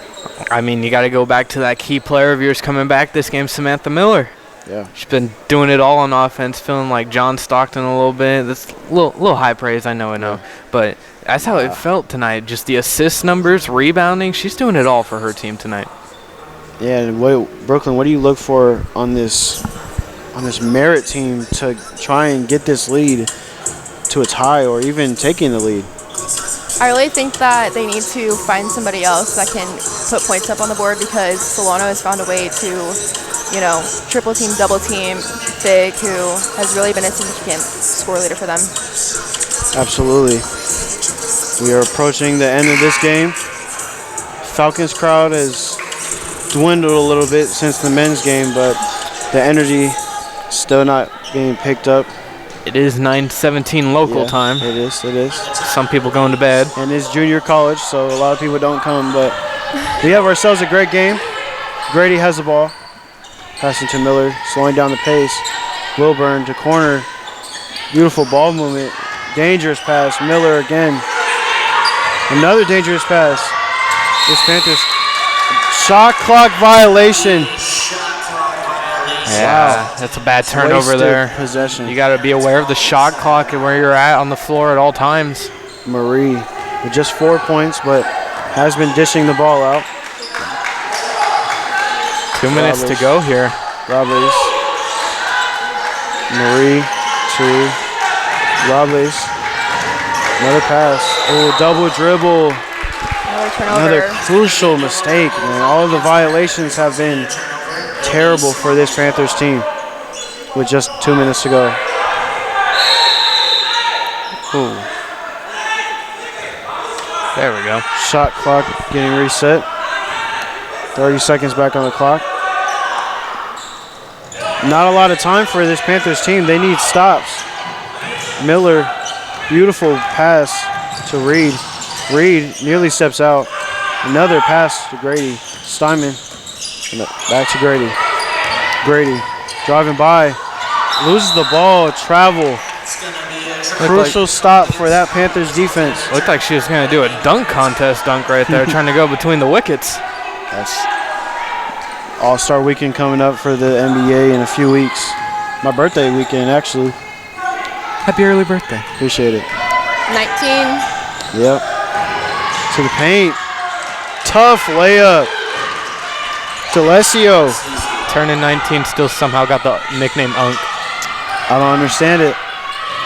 I mean, you got to go back to that key player of yours coming back this game, Samantha Miller. Yeah. She's been doing it all on offense, feeling like John Stockton a little bit. That's a little high praise, I know. But that's how it felt tonight. Just the assist numbers, rebounding. She's doing it all for her team tonight. Yeah, and Brooklyn, what do you look for on this Merritt team to try and get this lead to a tie or even taking the lead? I really think that they need to find somebody else that can put points up on the board because Solano has found a way to, triple team, double team Fig, who has really been a significant score leader for them. Absolutely. We are approaching the end of this game. Falcons crowd has dwindled a little bit since the men's game, but the energy still not being picked up. It is 9:17 local time. It is. Some people going to bed. And it's junior college, so a lot of people don't come, but we have ourselves a great game. Grady has the ball. Passing to Miller, slowing down the pace. Wilburn to corner. Beautiful ball movement. Dangerous pass. Miller again. Another dangerous pass. This Panthers shot clock violation. Yeah, that's a bad turnover Wasted there. Possession. You got to be aware of the shot clock and where you're at on the floor at all times. Marie with just 4 points, but has been dishing the ball out. 2 minutes to go here. Robles. Marie to Robles. Another pass. Oh, double dribble. Another turnover. Another crucial mistake, man. All of the violations have been terrible for this Panthers team with just 2 minutes to go. Ooh. There we go. Shot clock getting reset. 30 seconds back on the clock. Not a lot of time for this Panthers team. They need stops. Miller, beautiful pass to Reed. Reed nearly steps out. Another pass to Grady. Steinman. Back to Grady. Grady driving by. Loses the ball. Travel. Crucial stop for that Panthers defense. Looked like she was going to do a dunk contest dunk right there, trying to go between the wickets. That's All-Star weekend coming up for the NBA in a few weeks. My birthday weekend, actually. Happy early birthday. Appreciate it. 19. Yep. To the paint. Tough layup. D'Alessio. Turning 19, still somehow got the nickname Unk. I don't understand it.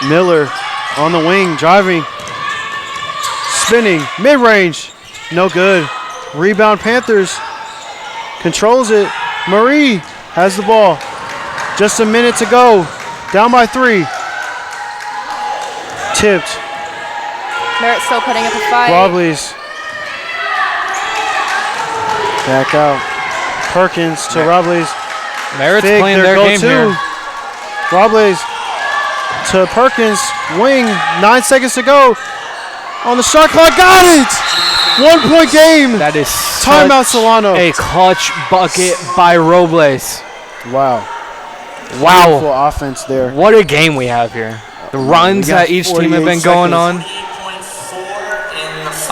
Miller on the wing, driving. Spinning, mid-range. No good. Rebound Panthers. Controls it. Marie has the ball. Just a minute to go. Down by 3. Tipped. Merritt still putting up a fight. Robles. Back out. Perkins to Robles. Merritt's Fig, playing their game here. Robles to Perkins. Wing. 9 seconds to go. On the shot clock. Got it! 1 point game. That is timeout Solano. A clutch bucket by Robles. Wow. Wow. Beautiful offense there. What a game we have here. The runs that each team have been going on.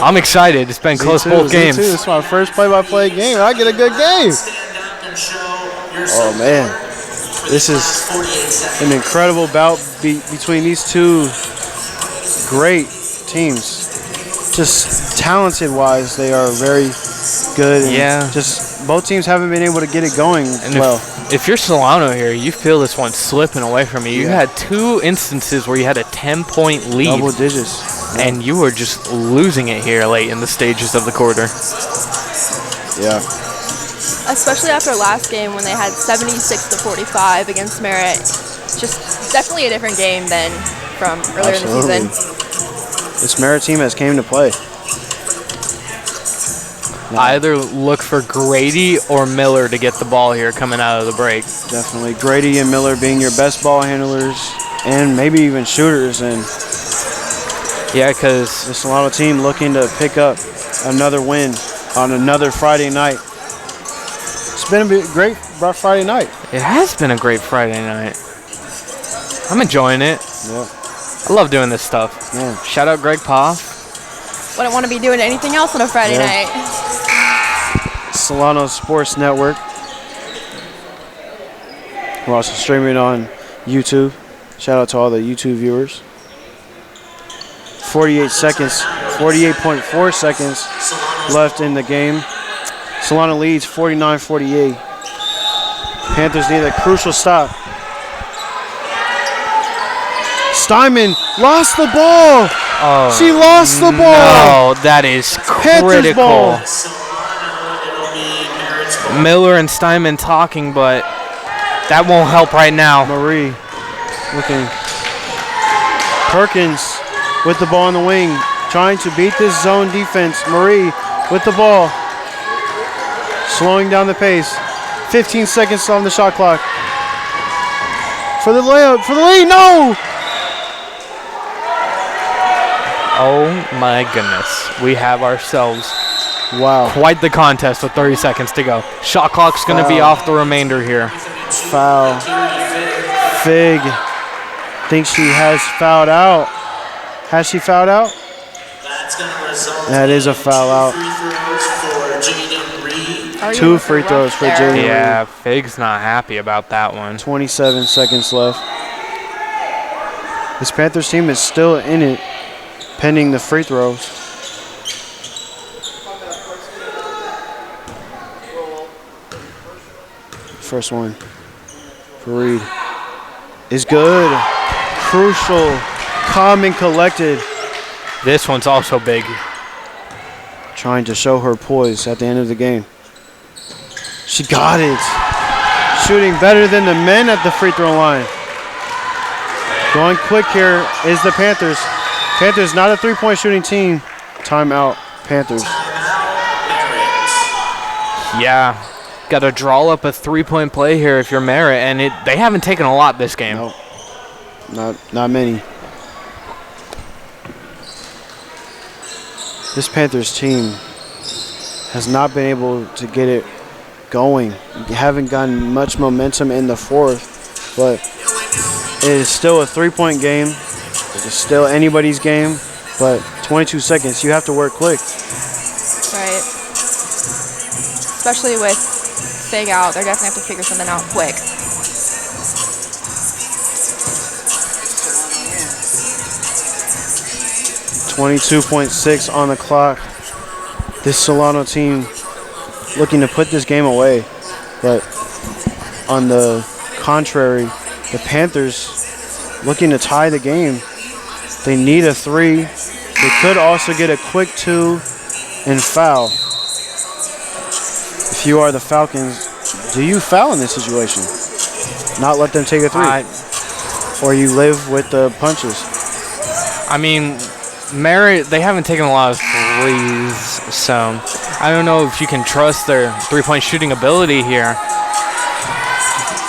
I'm excited. It's been close both games. This is my first play-by-play game. I get a good game. Oh, man. This is an incredible bout between these two great teams. Just talented-wise, they are very good. And yeah. Just both teams haven't been able to get it going well. If you're Solano here, you feel this one slipping away from you. You had 2 instances where you had a 10-point lead. Double digits. And you were just losing it here late in the stages of the quarter. Yeah. Especially after last game when they had 76-45 against Merritt. Just definitely a different game than from earlier in the season. This Merritt team has came to play. Either look for Grady or Miller to get the ball here coming out of the break. Definitely. Grady and Miller being your best ball handlers and maybe even shooters. And yeah, because the Solano team looking to pick up another win on another Friday night. It's been a great Friday night. It has been a great Friday night. I'm enjoying it. Yeah. I love doing this stuff. Yeah. Shout out Greg Poff. Wouldn't want to be doing anything else on a Friday night. Solano Sports Network. We're also streaming on YouTube. Shout out to all the YouTube viewers. 48 seconds, 48.4 seconds left in the game. Solano leads 49-48. Panthers need a crucial stop. Steinman lost the ball. Oh, she lost the ball. No, that is Panthers critical. ball. Miller and Steinman talking, but that won't help right now. Marie looking. Perkins with the ball in the wing, trying to beat this zone defense. Marie with the ball, slowing down the pace. 15 seconds on the shot clock. For the layup, for the lead, no! Oh my goodness. We have ourselves quite the contest with 30 seconds to go. Shot clock's going to be off the remainder here. Foul. Fig thinks she has fouled out. Has she fouled out? That is a foul out. 2 free throws for Jaden. Yeah, Fig's not happy about that one. 27 seconds left. This Panthers team is still in it, pending the free throws. First one for Reed is good. Crucial, calm and collected. This one's also big. Trying to show her poise at the end of the game. She got it. Shooting better than the men at the free throw line. Going quick here is the Panthers. Panthers not a three-point shooting team. Timeout, Panthers. Yeah, got to draw up a three-point play here if you're Merritt, and they haven't taken a lot this game. Nope. Not many. This Panthers team has not been able to get it going. You haven't gotten much momentum in the fourth, but it is still a three-point game. It is still anybody's game, but 22 seconds, you have to work quick. Right. Especially with staying out, they're definitely have to figure something out quick. .6 on the clock. This Solano team looking to put this game away, but on the contrary, the Panthers looking to tie the game. They need a three. They could also get a quick two and foul. If you are the Falcons, do you foul in this situation? Not let them take a three? Or you live with the punches? I mean, Merritt, they haven't taken a lot of threes, so I don't know if you can trust their three-point shooting ability here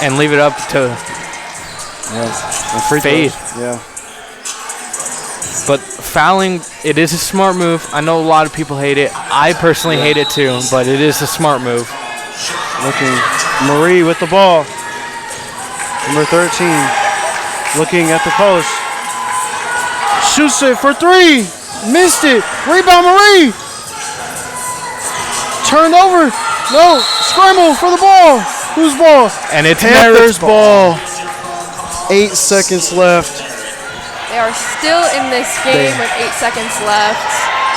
and leave it up to faith. Yeah. But fouling, it is a smart move. I know a lot of people hate it. I personally hate it too, but it is a smart move. Looking, Marie with the ball. Number 13, looking at the post. Shoots it for three. Missed it. Rebound, Marie. Turned over. No. Scramble for the ball. Whose ball? And it's Panthers' ball. 8 seconds left. They are still in this game with 8 seconds left.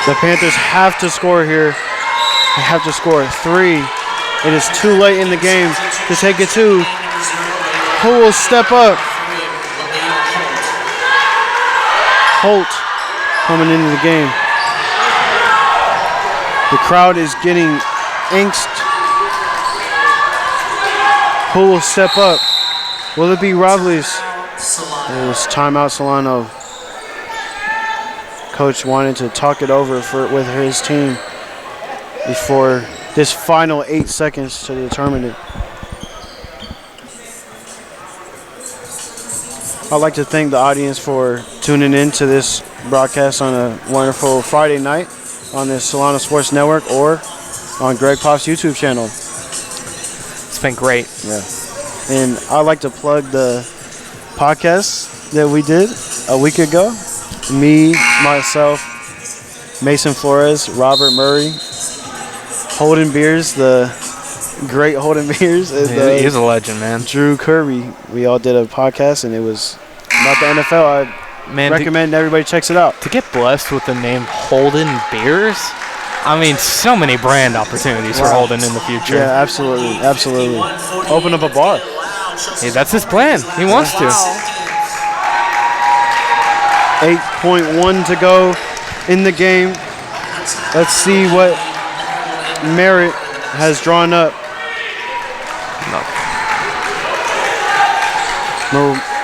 The Panthers have to score here. They have to score 3. It is too late in the game to take it 2. Who will step up? Holt coming into the game. The crowd is getting angst. Who will step up? Will it be Robles? It was timeout Solano. Coach wanted to talk it over with his team before this final 8 seconds to determine it. I'd like to thank the audience for tuning in to this broadcast on a wonderful Friday night on the Solano Sports Network or on Greg Poff's YouTube channel. It's been great. Yeah. And I'd like to plug the podcast that we did a week ago. Me, myself, Mason Flores, Robert Murray, Holden Beers, the great Holden Beers. He's a legend, man. Drew Kirby. We all did a podcast, and it was about the NFL. I recommend everybody checks it out. To get blessed with the name Holden Beers, I mean, so many brand opportunities for Holden in the future. Yeah, absolutely, absolutely. Open up a bar. Hey, that's his plan. He wants to. 8.1 to go in the game. Let's see what Merritt has drawn up.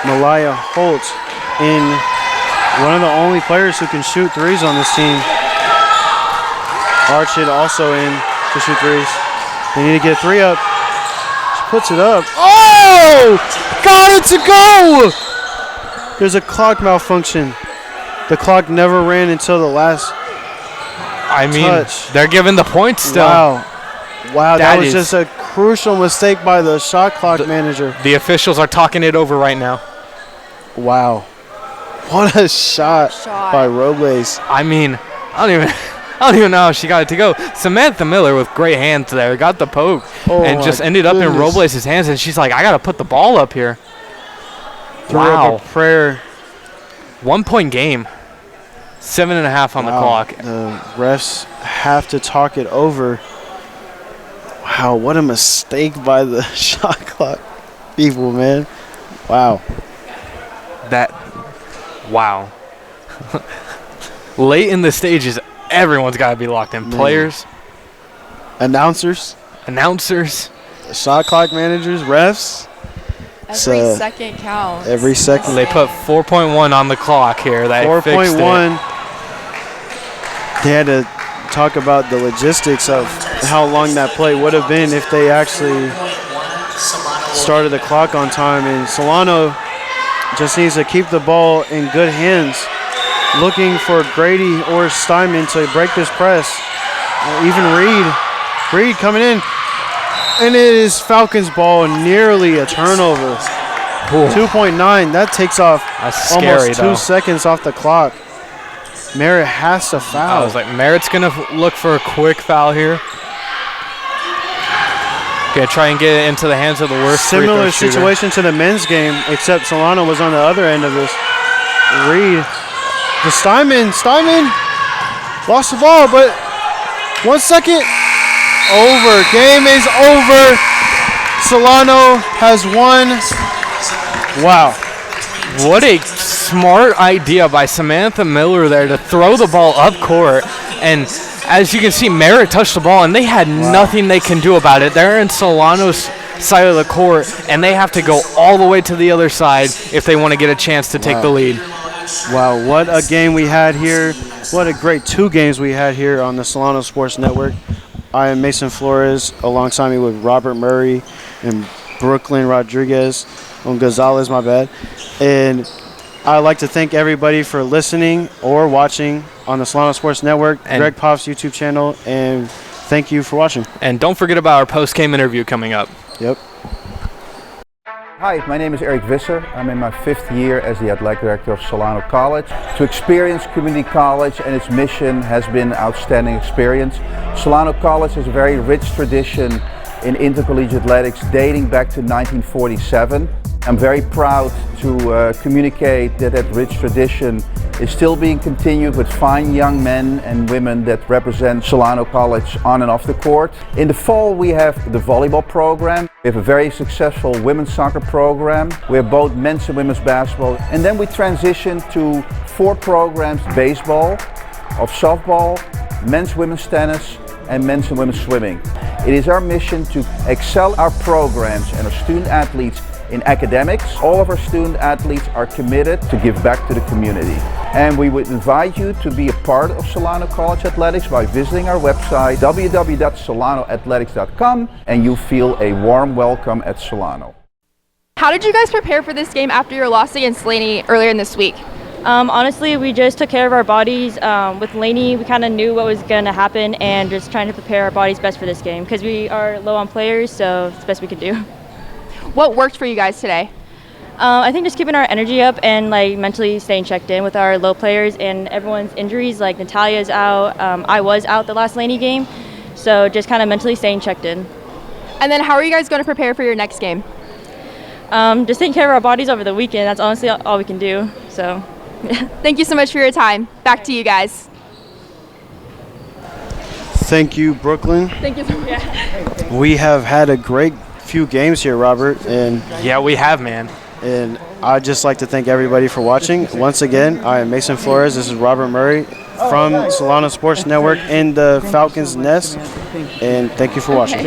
Malaya Holt in one of the only players who can shoot threes on this team. Archid also in to shoot threes. They need to get 3 up. She puts it up. Oh! Got it to go! There's a clock malfunction. The clock never ran until the last touch. They're giving the points still. Wow, that was just a crucial mistake by the shot clock manager. The officials are talking it over right now. Wow. What a shot by Robles. I mean, I don't even know how she got it to go. Samantha Miller with great hands there got the poke and just ended up in Robles' hands, and she's like, I got to put the ball up here. Threw up a prayer. 1 point game. 7.5 on the clock. The refs have to talk it over. Wow, what a mistake by the shot clock people, man. Wow. Wow. Late in the stages, everyone's got to be locked in. Players. Announcers. Shot clock managers, refs. Every second counts. Every second. They put 4.1 on the clock here. 4.1. They had to talk about the logistics of how long that play would have been if they actually started the clock on time. And Solano just needs to keep the ball in good hands, looking for Grady or Steinman to break this press. Even Reed coming in. And it is Falcons ball, nearly a turnover. 2.9, that takes off almost 2 seconds off the clock. Merritt has to foul. I was like, Merritt's going to look for a quick foul here. Going to try and get it into the hands of the worst Similar situation to the men's game, except Solano was on the other end of this. Reed. The Steinman lost the ball, but 1 second. Over. Game is over. Solano has won. Wow. What a smart idea by Samantha Miller there to throw the ball up court. And as you can see, Merritt touched the ball, and they had nothing they can do about it. They're in Solano's side of the court, and they have to go all the way to the other side if they want to get a chance to take the lead. Wow, what a game we had here. What a great 2 games we had here on the Solano Sports Network. I am Mason Flores, alongside me with Robert Murray and Brooklyn Rodriguez, Gonzalez, my bad. And I'd like to thank everybody for listening or watching on the Solano Sports Network, and Greg Poff's YouTube channel, and thank you for watching. And don't forget about our post-game interview coming up. Yep. Hi, my name is Eric Visser. I'm in my 5th year as the athletic director of Solano College. To experience community college and its mission has been an outstanding experience. Solano College has a very rich tradition in intercollegiate athletics dating back to 1947. I'm very proud to communicate that rich tradition is still being continued with fine young men and women that represent Solano College on and off the court. In the fall we have the volleyball program. We have a very successful women's soccer program. We have both men's and women's basketball. And then we transition to 4 programs: baseball, of softball, men's women's tennis, and men's and women's swimming. It is our mission to excel our programs and our student athletes in academics. All of our student athletes are committed to give back to the community. And we would invite you to be a part of Solano College Athletics by visiting our website, www.solanoathletics.com, and you feel a warm welcome at Solano. How did you guys prepare for this game after your loss against Laney earlier in this week? Honestly, we just took care of our bodies. With Laney, we kind of knew what was going to happen and just trying to prepare our bodies best for this game because we are low on players, so it's the best we could do. What worked for you guys today? I think just keeping our energy up and mentally staying checked in with our low players and everyone's injuries. Like Natalia's out, I was out the last Laney game, so just kind of mentally staying checked in. And then how are you guys going to prepare for your next game? Just taking care of our bodies over the weekend. That's honestly all we can do. So, thank you so much for your time. Back to you guys. Thank you, Brooklyn. Thank you so much. We have had a great few games here, Robert, and yeah, we have, man. And I'd just like to thank everybody for watching. Once again, I am Mason Flores. This is Robert Murray from Solano Sports Network in the Falcons Nest, and thank you for watching.